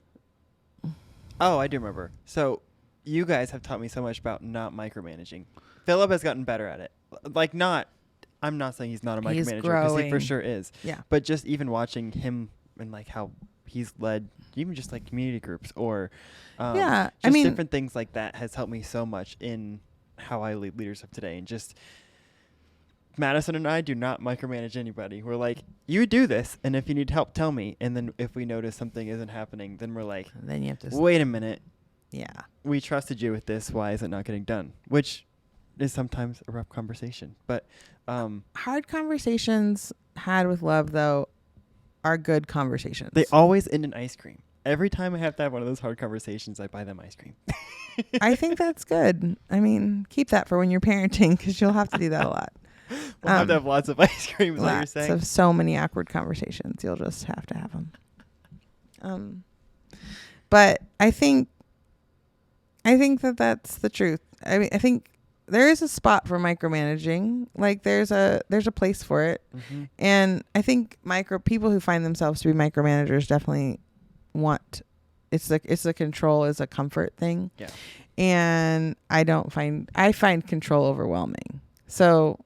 Oh, I do remember. So you guys have taught me so much about not micromanaging. Philip has gotten better at it. Like I'm not saying he's not a He's micromanager, because he for growing. sure is. Yeah. But just even watching him and like how he's led even just like community groups or Yeah, I just mean- different things like that has helped me so much in how I lead leaders of today. And just Madison and I do not micromanage anybody. We're like, you do this, and if you need help, tell me. And then if we notice something isn't happening, then we're like, Then you have to. wait a minute. Yeah. We trusted you with this. Why is it not getting done? Which is sometimes a rough conversation. But Hard conversations had with love, though, are good conversations. they always end in ice cream. Every time I have to have one of those hard conversations, I buy them ice cream. I think that's good. I mean, keep that for when you're parenting, because you'll have to do that a lot. We'll have to have lots of ice cream, is what you're Lots saying? of so many awkward conversations. You'll just have to have them. But I think that that's the truth. I mean, I think there is a spot for micromanaging. Like there's a place for it. And I think people who find themselves to be micromanagers definitely want it's the control is a comfort thing. Yeah. And I find control overwhelming. So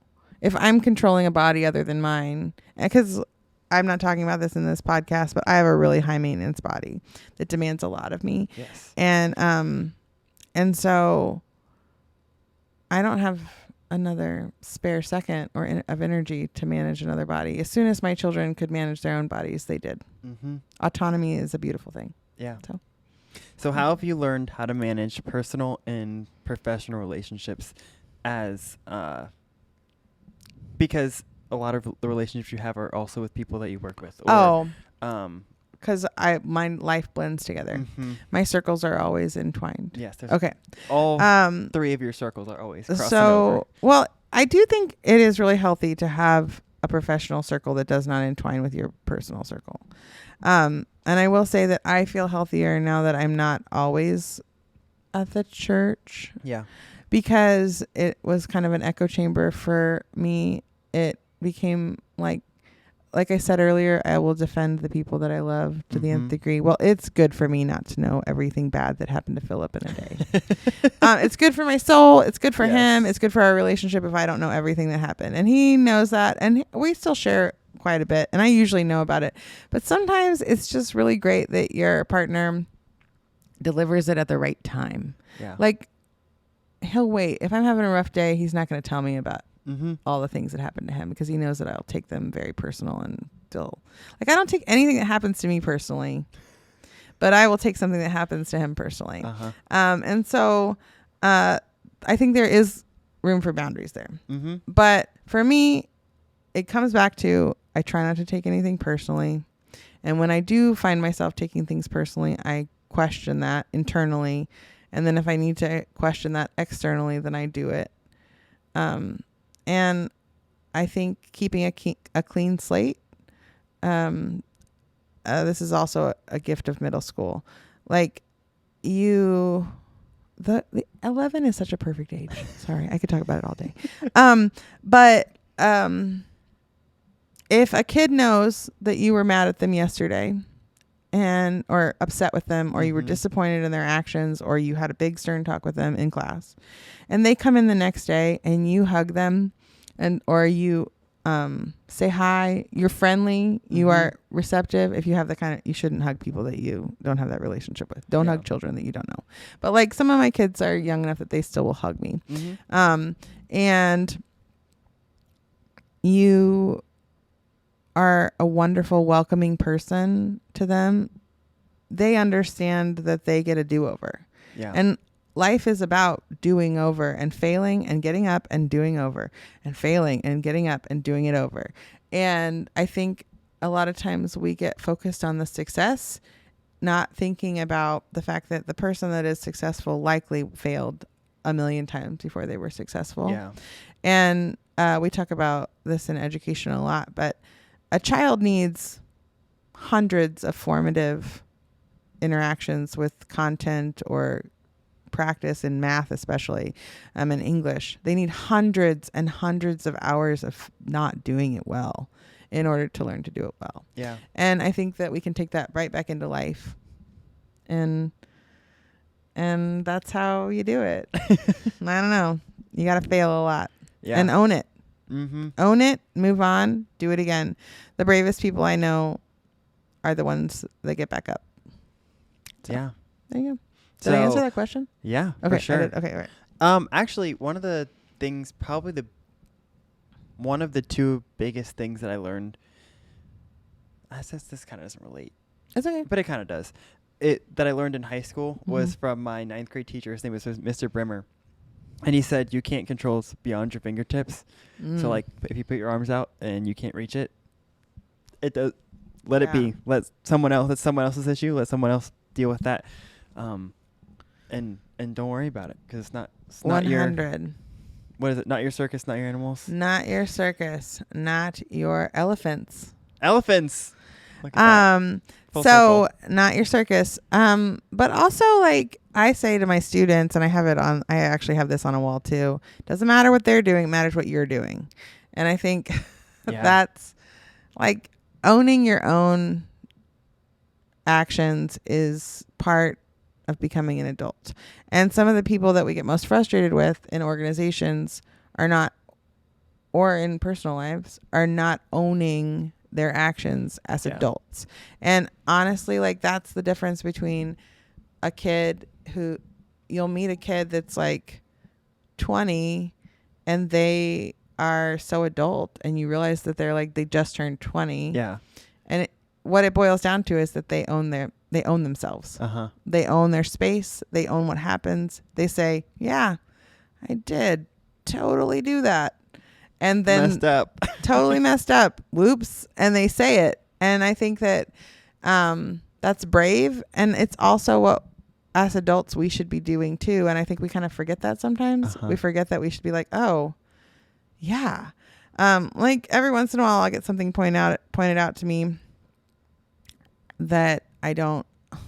if I'm controlling a body other than mine, because I'm not talking about this in this podcast, but I have a really high maintenance body that demands a lot of me. Yes. And so I don't have another spare second of energy to manage another body. As soon as my children could manage their own bodies, they did. Autonomy is a beautiful thing. Yeah. So how have you learned how to manage personal and professional relationships as because a lot of the relationships you have are also with people that you work with. Or, because my life blends together. My circles are always entwined. Yes. Okay. All 3 of your circles are always crossing over. Well, I do think it is really healthy to have a professional circle that does not entwine with your personal circle. And I will say that I feel healthier now that I'm not always at the church. Yeah. Because it was kind of an echo chamber for me. It became like I said earlier, I will defend the people that I love to the nth degree. Well, it's good for me not to know everything bad that happened to Philip in a day. It's good for my soul. It's good for him. It's good for our relationship if I don't know everything that happened. And he knows that. And we still share quite a bit. And I usually know about it. But sometimes it's just really great that your partner delivers it at the right time. Yeah. Like, he'll wait. If I'm having a rough day, he's not going to tell me about all the things that happened to him, because he knows that I'll take them very personal and still like I don't take anything that happens to me personally, but I will take something that happens to him personally. And so I think there is room for boundaries there. But for me, it comes back to I try not to take anything personally. And when I do find myself taking things personally, I question that internally. And then if I need to question that externally, then I do it. And I think keeping a clean slate, this is also a gift of middle school. Like the 11 is such a perfect age. Sorry, I could talk about it all day. But if a kid knows that you were mad at them yesterday or upset with them, or you were disappointed in their actions, or you had a big stern talk with them in class, and they come in the next day and you hug them or you say hi, you're friendly, you are receptive. If you have you shouldn't hug people that you don't have that relationship with. Don't hug children that you don't know. But like some of my kids are young enough that they still will hug me. And you are a wonderful, welcoming person to them. They understand that they get a do-over. Yeah. And life is about doing over and failing and getting up and doing over and failing and getting up and doing it over. And I think a lot of times we get focused on the success, not thinking about the fact that the person that is successful likely failed a million times before they were successful. Yeah. And we talk about this in education a lot, but a child needs hundreds of formative interactions with content or practice in math, especially in English. They need hundreds and hundreds of hours of not doing it well in order to learn to do it well. Yeah. And I think that we can take that right back into life. And that's how you do it. I don't know. You got to fail a lot and own it. Own it, move on, do it again. The bravest people I know are the ones that get back up. So, yeah. There you go. Did I answer that question? Yeah, okay, for sure. Okay, all right. Actually, one of the things, probably one of the two biggest things that I learned, this kind of doesn't relate. It's okay. But it kind of does. That I learned in high school was from my 9th grade teacher. His name was Mr. Brimmer. And he said, you can't control beyond your fingertips. So like if you put your arms out and you can't reach it, let it be. That's someone else's issue. Let someone else deal with that. And don't worry about it, because it's not 100. What is it? Not your circus, not your animals. Not your circus, not your elephants. Elephants. Look at that. Full So circle. not your circus. But also, like I say to my students, and I actually have this on a wall too. Doesn't matter what they're doing, it matters what you're doing. And I think that's like owning your own actions is part of becoming an adult. And some of the people that we get most frustrated with in organizations are not, or in personal lives, are not owning their actions as adults. And honestly, like that's the difference between a kid who, you'll meet a kid that's like 20 and they are so adult, and you realize that they just turned 20. Yeah. And what it boils down to is that they own themselves. They own their space. They own what happens. They say, yeah, I did totally do that. And then messed up. Totally messed up. Whoops. And they say it. And I think that that's brave. And it's also what, as adults, we should be doing too. And I think we kind of forget that sometimes. We forget that we should be like, oh, yeah. Like every once in a while, I'll get something pointed out to me that I don't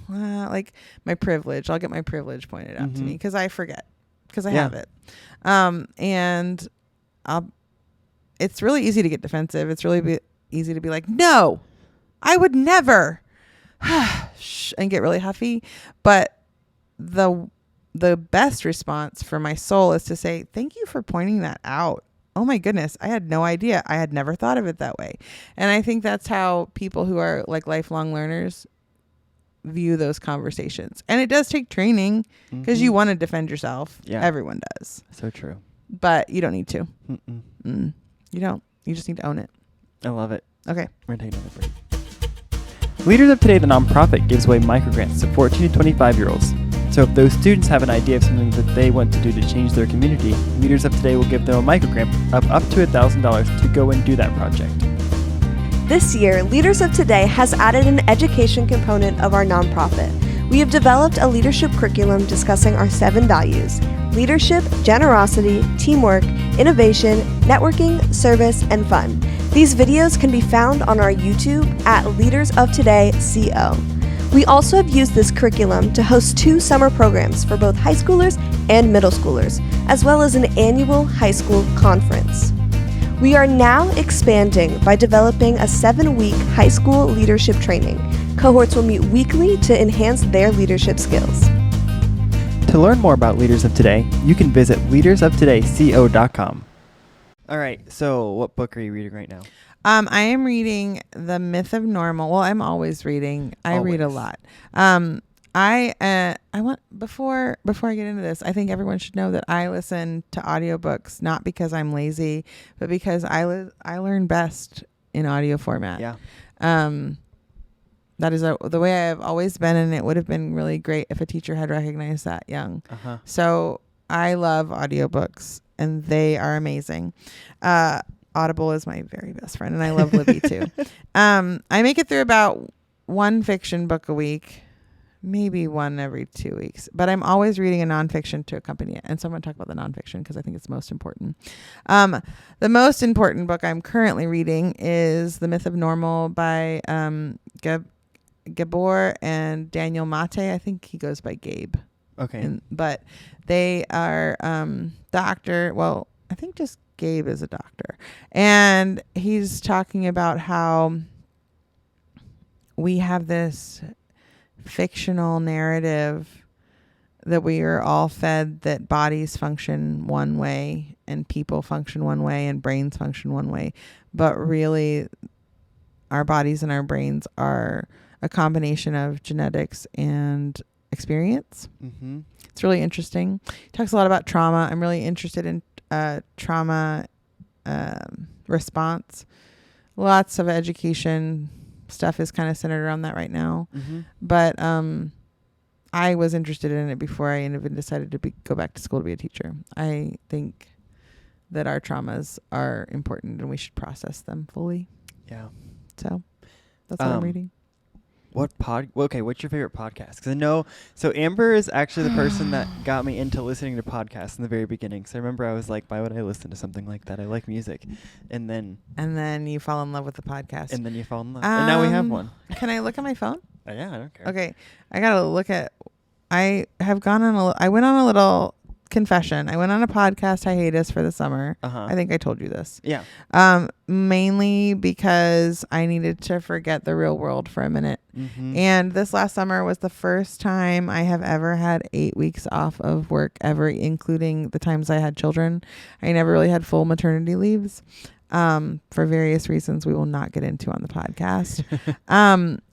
like my privilege. I'll get my privilege pointed out to me because I forget, because I have it. And it's really easy to get defensive. It's really easy to be like, no, I would never and get really huffy. But the best response for my soul is to say, thank you for pointing that out. Oh my goodness, I had no idea. I had never thought of it that way. And I think that's how people who are like lifelong learners view those conversations. And it does take training, because you want to defend yourself. Yeah. Everyone does. So true. But you don't need to. You don't. You just need to own it. I love it. Okay. We're going to take another break. Leaders of Today, the nonprofit, gives away microgrants to 14 to 25-year-olds. So if those students have an idea of something that they want to do to change their community, Leaders of Today will give them a microgrant of up to $1,000 to go and do that project. This year, Leaders of Today has added an education component of our nonprofit. We have developed a leadership curriculum discussing our 7 values: leadership, generosity, teamwork, innovation, networking, service, and fun. These videos can be found on our YouTube at Leaders of Today CO. We also have used this curriculum to host 2 summer programs for both high schoolers and middle schoolers, as well as an annual high school conference. We are now expanding by developing a 7-week high school leadership training. Cohorts will meet weekly to enhance their leadership skills. To learn more about Leaders of Today, you can visit leadersofTodayCO.com. All right, so what book are you reading right now? I am reading The Myth of Normal. Well, I'm always reading. I read a Always. lot. I want before I get into this, I think everyone should know that I listen to audiobooks not because I'm lazy, but because I learn best in audio format. Yeah. That is the way I've always been, and it would have been really great if a teacher had recognized that young. Uh-huh. So I love audiobooks, and they are amazing. Audible is my very best friend, and I love Libby too. I make it through about 1 fiction book a week, maybe 1 every 2 weeks, but I'm always reading a nonfiction to accompany it. And so I'm going to talk about the nonfiction because I think it's most important. The most important book I'm currently reading is The Myth of Normal by Gabor and Daniel Mate. I think he goes by Gabe. Okay. But they are doctor. Well, I think just Gabe is a doctor. And he's talking about how we have this fictional narrative that we are all fed, that bodies function one way and people function one way and brains function one way. But really, our bodies and our brains are a combination of genetics and experience. Mm-hmm. It's really interesting. He talks a lot about trauma. I'm really interested in trauma response. Lots of education stuff is kind of centered around that right now. Mm-hmm. But I was interested in it before I even decided to go back to school to be a teacher. I think that our traumas are important and we should process them fully. Yeah. So that's what I'm reading. Okay, what's your favorite podcast? Because I know, so Amber is actually the person that got me into listening to podcasts in the very beginning. So I remember I was like, why would I listen to something like that? I like music. And then You fall in love with the podcast. and then you fall in love. And now we have one. Can I look at my phone? Yeah, I don't care. Okay. I got to look at, I went on a little confession. I went on a podcast hiatus for the summer. Uh-huh. I think I told you this. Yeah. Mainly because I needed to forget the real world for a minute. Mm-hmm. And this last summer was the first time I have ever had 8 weeks off of work ever, including the times I had children. I never really had full maternity leaves, for various reasons we will not get into on the podcast.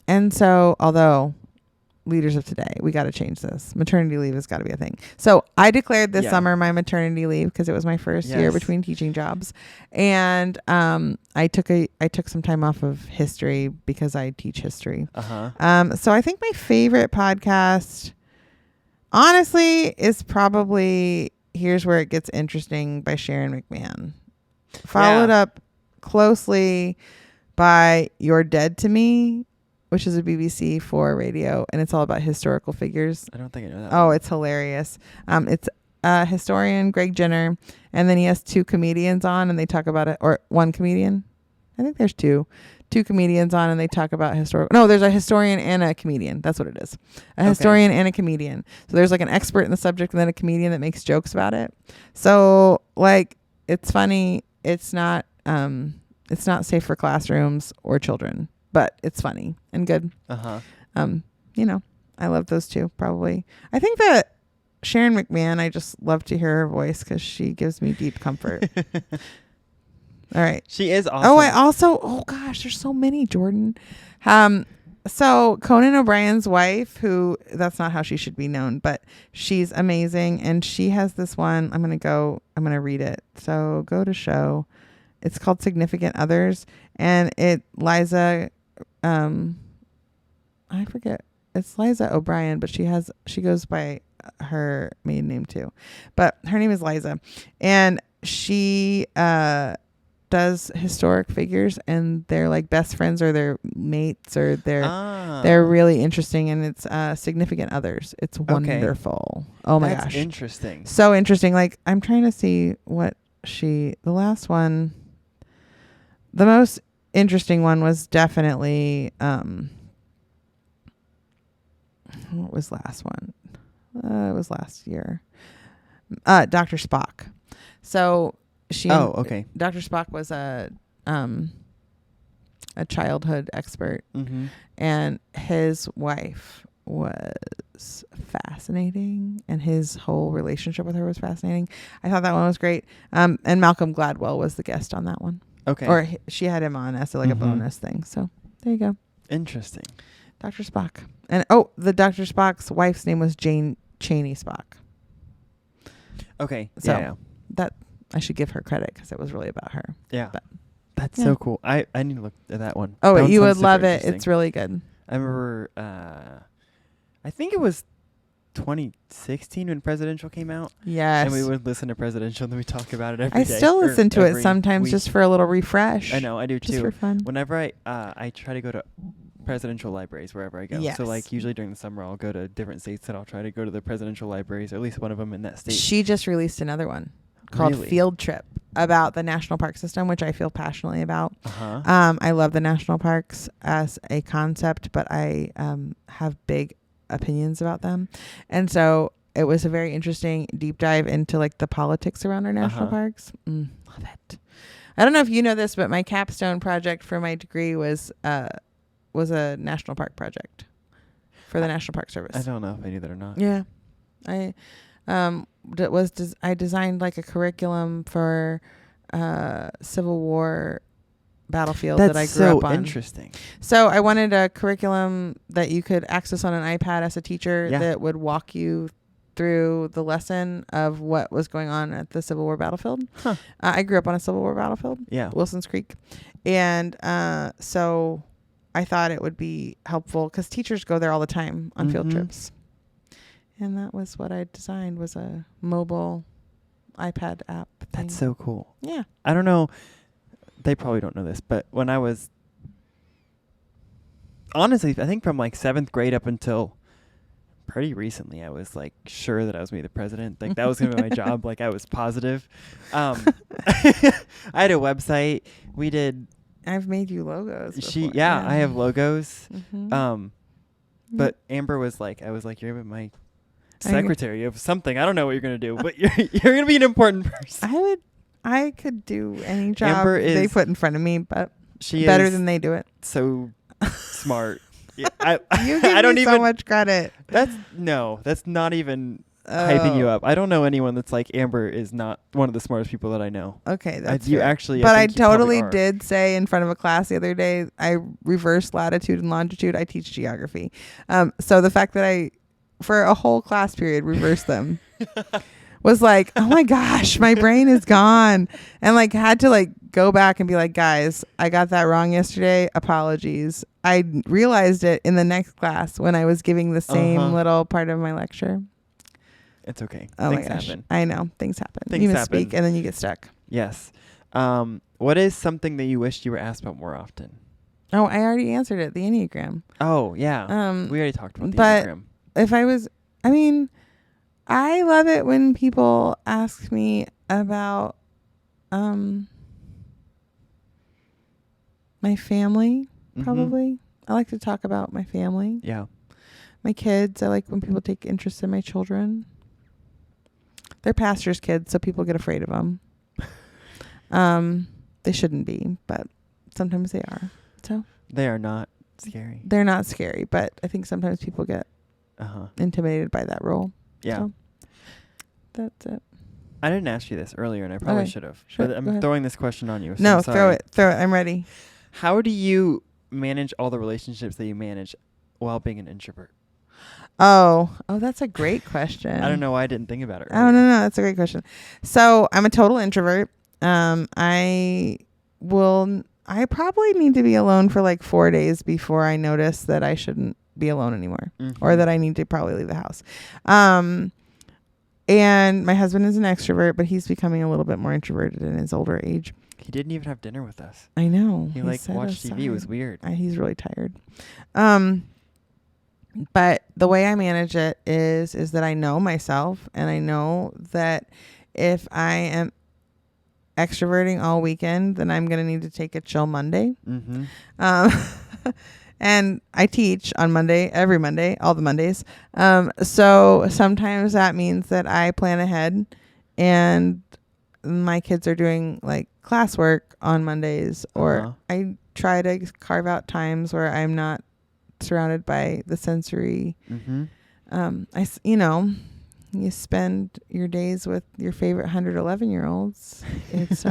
And so, although Leaders of Today, we got to change this. Maternity leave has got to be a thing. So I declared this summer my maternity leave because it was my first year between teaching jobs. And I took some time off of history because I teach history. Uh-huh. So I think my favorite podcast, honestly, is probably Here's Where It Gets Interesting by Sharon McMahon. Followed up closely by You're Dead to Me, which is a BBC 4 radio, and it's all about historical figures. I don't think I know that. Oh, one. it's hilarious. It's historian Greg Jenner, and then he has 2 comedians on, and they talk about it, or 1 comedian. I think there's 2 comedians on, and they talk about historical. No, there's a historian and a comedian. That's what it is. A historian and a comedian. So there's like an expert in the subject, and then a comedian that makes jokes about it. So like, it's funny. It's not safe for classrooms or children, but it's funny and good. Uh-huh. I love those 2 probably. I think that Sharon McMahon, I just love to hear her voice because she gives me deep comfort. All right. She is awesome. Oh gosh, there's so many, Jordan. So Conan O'Brien's wife, who, that's not how she should be known, but she's amazing. And she has this one, I'm going to read it. So go to show. It's called Significant Others. And Liza, I forget. It's Liza O'Brien, but she goes by her maiden name too. But her name is Liza. And she, does historic figures, and they're like best friends or their mates or they're Ah, really interesting, and it's significant others. It's wonderful. Oh my that's gosh. interesting. So interesting. Like I'm trying to see what the last one, the most interesting one was definitely, what was last one? It was last year. Dr. Spock. So Okay. Dr. Spock was a childhood expert, Mm-hmm. and his wife was fascinating, and his whole relationship with her was fascinating. I thought that one was great. And Malcolm Gladwell was the guest on that one. Okay. Or she had him on as like a Mhm. bonus thing. So there you go. Interesting. Dr. Spock. And the Dr. Spock's wife's name was Jane Cheney Spock. Okay. So- yeah. That I should give her credit because it was really about her. Yeah. but- That's yeah. so cool. I need to look at that one. Oh, That one you sounds would super love it. interesting. It's really good. I remember, I think it was 2016 when Presidential came out. Yes. And we would listen to Presidential and then we talk about it every I day. still or listen to it every sometimes week. just for a little refresh. I know, I do Just too. for fun. Whenever I try to go to presidential libraries wherever I go. Yes. So like usually during the summer I'll go to different states and I'll try to go to the presidential libraries, or at least one of them in that state. She just released another one called Really? Field Trip about the national park system, which I feel passionately about. Uh-huh. I love the national parks as a concept, but I have big opinions about them. And so it was a very interesting deep dive into like the politics around our national Uh-huh. parks. Love it. I don't know if you know this, but my capstone project for my degree was a national park project for the National Park Service. I don't know if I knew that or not. Yeah. I I designed like a curriculum for Civil War battlefield That's that I grew so up on. interesting. So I wanted a curriculum that you could access on an iPad as a teacher Yeah. that would walk you through the lesson of what was going on at the Civil War battlefield. Huh. I grew up on a Civil War battlefield, Yeah. Wilson's Creek. And so I thought it would be helpful because teachers go there all the time on field Mhm. trips. And that was what I designed, was a mobile iPad app thing. That's so cool. Yeah. I don't know. They probably don't know this, but when I was, honestly, I think from like 7th grade up until pretty recently, I was like sure that I was going to be the president. Like that was going to be my job. Like I was positive. I had a website. We did, I've made you logos. before. I have logos. Mhm. But Amber was like, I was like, you're my I- secretary of something. I don't know what you're going to do, but you're going to be an important person. I could do any job Amber they is- put in front of me, but She better is than they do it. so smart. Yeah, I You give I don't me even so much credit. That's not even hyping you Oh, up. I don't know anyone that's like Amber is not one of the smartest people that I know. Okay, that's you fair. actually, But I think you probably totally are. did say in front of a class the other day, I reverse latitude and longitude. I teach geography. So the fact that I, for a whole class period, reversed them was like, oh my gosh, my brain is gone. And like had to like go back and be like, guys, I got that wrong yesterday. Apologies. I realized it in the next class when I was giving the same Uh-huh. little part of my lecture. It's okay. Oh Things my gosh. happen. I know. Things happen. Things you happen. misspeak and then you get stuck. Yes. What is something that you wished you were asked about more often? Oh, I already answered it. The Enneagram. Oh yeah, we already talked about the but- Enneagram. I love it when people ask me about my family, Mhm. probably. I like to talk about my family, Yeah. my kids. I like when people take interest in my children. They're pastors' kids, so people get afraid of them. They shouldn't be, but sometimes they are. So They are not scary. they're not scary, but I think sometimes people get Uh-huh. intimidated by that role. Yeah. So that's it. I didn't ask you this earlier, and I probably Okay. should have. Sure, But go I'm ahead. throwing this question on you. So No, I'm throw sorry. it. Throw it. I'm ready. How do you manage all the relationships that you manage while being an introvert? Oh, that's a great question. I don't know why I didn't think about it. Oh, no, earlier. that's a great question. So I'm a total introvert. I probably need to be alone for like 4 days before I notice that I shouldn't be alone anymore, or Mhm. that I need to probably leave the house. And my husband is an extrovert, but he's becoming a little bit more introverted in his older age. He didn't even have dinner with us. I know. He like set watched TV. It was aside. weird. He's really tired. But the way I manage it is that I know myself, and I know that if I am extroverting all weekend, then I'm going to need to take a chill Monday. Mm-hmm. And I teach on Monday, every Monday, all the Mondays. So sometimes that means that I plan ahead, and my kids are doing like classwork on Mondays, or I try to carve out times where I'm not surrounded by the sensory. Mm-hmm. You spend your days with your favorite 111-year-olds. It's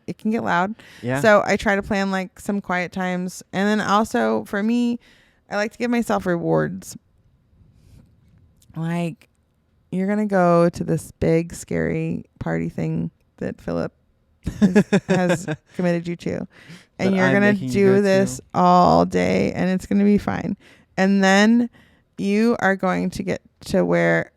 it can get loud. Yeah. So I try to plan like some quiet times, and then also for me, I like to give myself rewards. Like, you're gonna go to this big scary party thing that Philip has committed you to, and That you're I'm gonna making you do go this to. all day, and it's gonna be fine. And then you are going to get to wear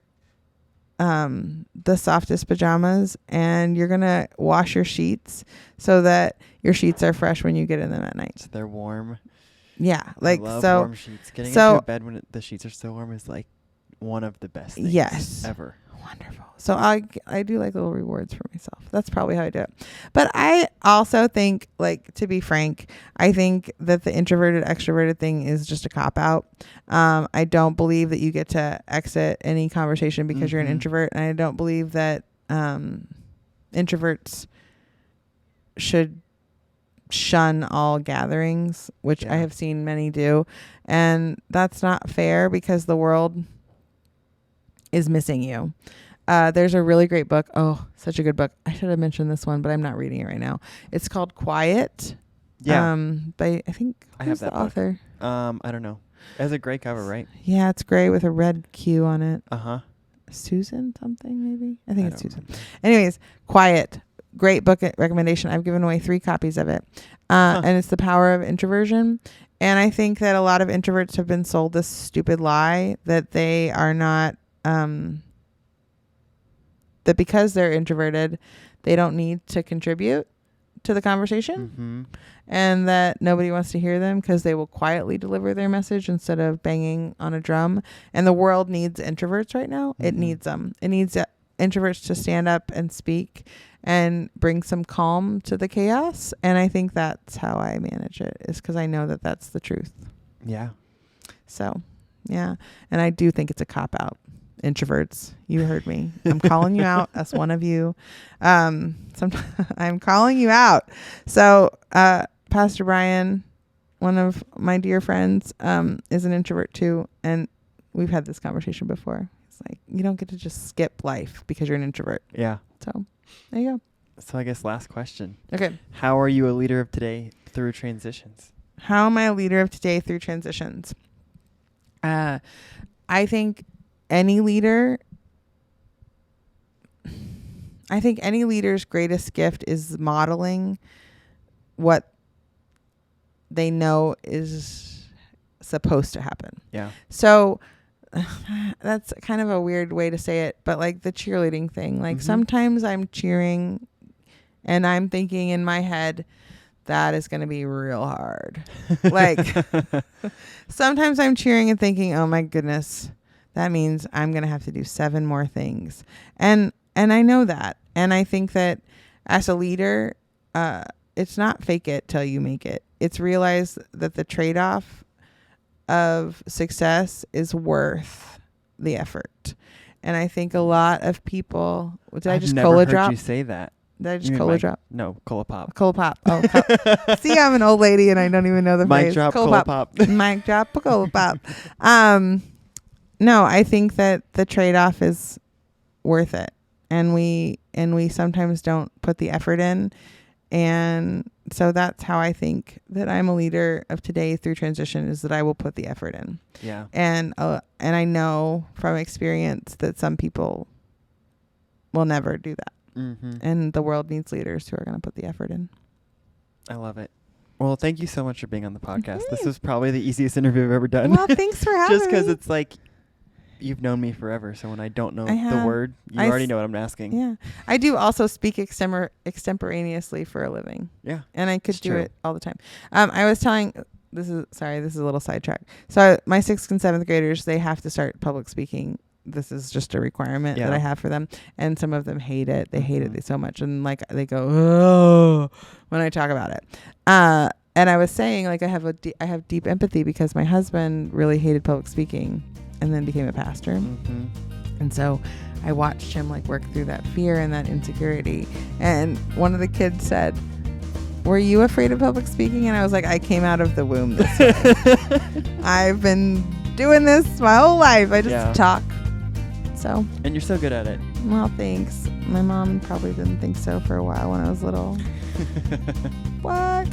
the softest pajamas, and you're gonna wash your sheets so that your sheets are fresh when you get in them at night. So they're warm. Yeah, I like love so. warm sheets. Getting so- into a bed when the sheets are still warm is like one of the best things Yes. ever. Wonderful. So I do like little rewards for myself. That's probably how I do it. But I also think, like, to be frank, I think that the introverted extroverted thing is just a cop out. I don't believe that you get to exit any conversation because you're an Mhm. introvert, and I don't believe that introverts should shun all gatherings, which I Yeah. have seen many do, and that's not fair because the world is missing you. There's a really great book. Oh, such a good book. I should have mentioned this one, but I'm not reading it right now. It's called Quiet. Yeah. By I think I who's have the that book. author? I don't know. It has a great cover, right? Yeah, it's gray with a red Q on it. Uh-huh. Susan something maybe. I think it's don't Susan. remember. Anyways, Quiet. Great book recommendation. I've given away 3 copies of it. And it's The Power of Introversion. And I think that a lot of introverts have been sold this stupid lie that they are not, that because they're introverted, they don't need to contribute to the conversation, Mm-hmm. and that nobody wants to hear them because they will quietly deliver their message instead of banging on a drum. And the world needs introverts right now. It Mhm. needs them. It needs introverts to stand up and speak and bring some calm to the chaos. And I think that's how I manage it, is because I know that that's the truth. Yeah. So, yeah. And I do think it's a cop out. Introverts, you heard me. I'm calling you out as one of you. I'm calling you out. So, Pastor Brian, one of my dear friends, is an introvert too. And we've had this conversation before. It's like, you don't get to just skip life because you're an introvert. Yeah. So there you go. So I guess last question. Okay. How are you a leader of today through transitions? How am I a leader of today through transitions? I think any leader's greatest gift is modeling what they know is supposed to happen. Yeah. So that's kind of a weird way to say it, but like the cheerleading thing, like Mhm. sometimes I'm cheering and I'm thinking in my head, that is going to be real hard. Like sometimes I'm cheering and thinking, oh my goodness, that means I'm going to have to do 7 more things. And I know that. And I think that as a leader, it's not fake it till you make it. It's realize that the trade-off of success is worth the effort. And I think a lot of people, did I I've just never cola heard drop? you say that. Did I You just mean cola mic- drop? No, cola pop. Cola pop. Oh, see, I'm an old lady and I don't even know the Mic phrase. drop, cola pop. Mic drop, cola pop. No, I think that the trade-off is worth it, and we sometimes don't put the effort in, and so that's how I think that I'm a leader of today through transition, is that I will put the effort in, Yeah. and I know from experience that some people will never do that, Mm-hmm. and the world needs leaders who are going to put the effort in. I love it. Well, thank you so much for being on the podcast. This Okay. was probably the easiest interview I've ever done. Well, thanks for having Just because me. it's like, you've known me forever, so when I don't know I the have. word, you I already s- know what I'm asking. Yeah. I do also speak extemporaneously for a living. Yeah. And I could It's do true. it all the time. I was telling, this is a little sidetrack. So my 6th and 7th graders, they have to start public speaking. This is just a requirement that Yeah. I have for them. And some of them hate it. They hate Mhm. it so much. And like they go, oh, when I talk about it. And I was saying, like, I have deep empathy because my husband really hated public speaking and then became a pastor. Mm-hmm. And so I watched him like work through that fear and that insecurity. And one of the kids said, "Were you afraid of public speaking?" And I was like, "I came out of the womb this way. I've been doing this my whole life. I just Yeah. talk." So, And you're so good at it. well, thanks. My mom probably didn't think so for a while when I was little. What?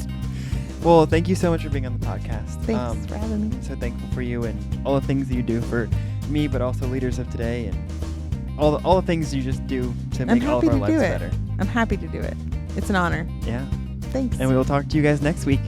Well, thank you so much for being on the podcast. Thanks for having me. I'm so thankful for you and all the things that you do for me, but also Leaders of Today, and all the things you just do to I'm make all of happy our to lives do it. better. I'm happy to do it. It's an honor. Yeah. Thanks. And we will talk to you guys next week.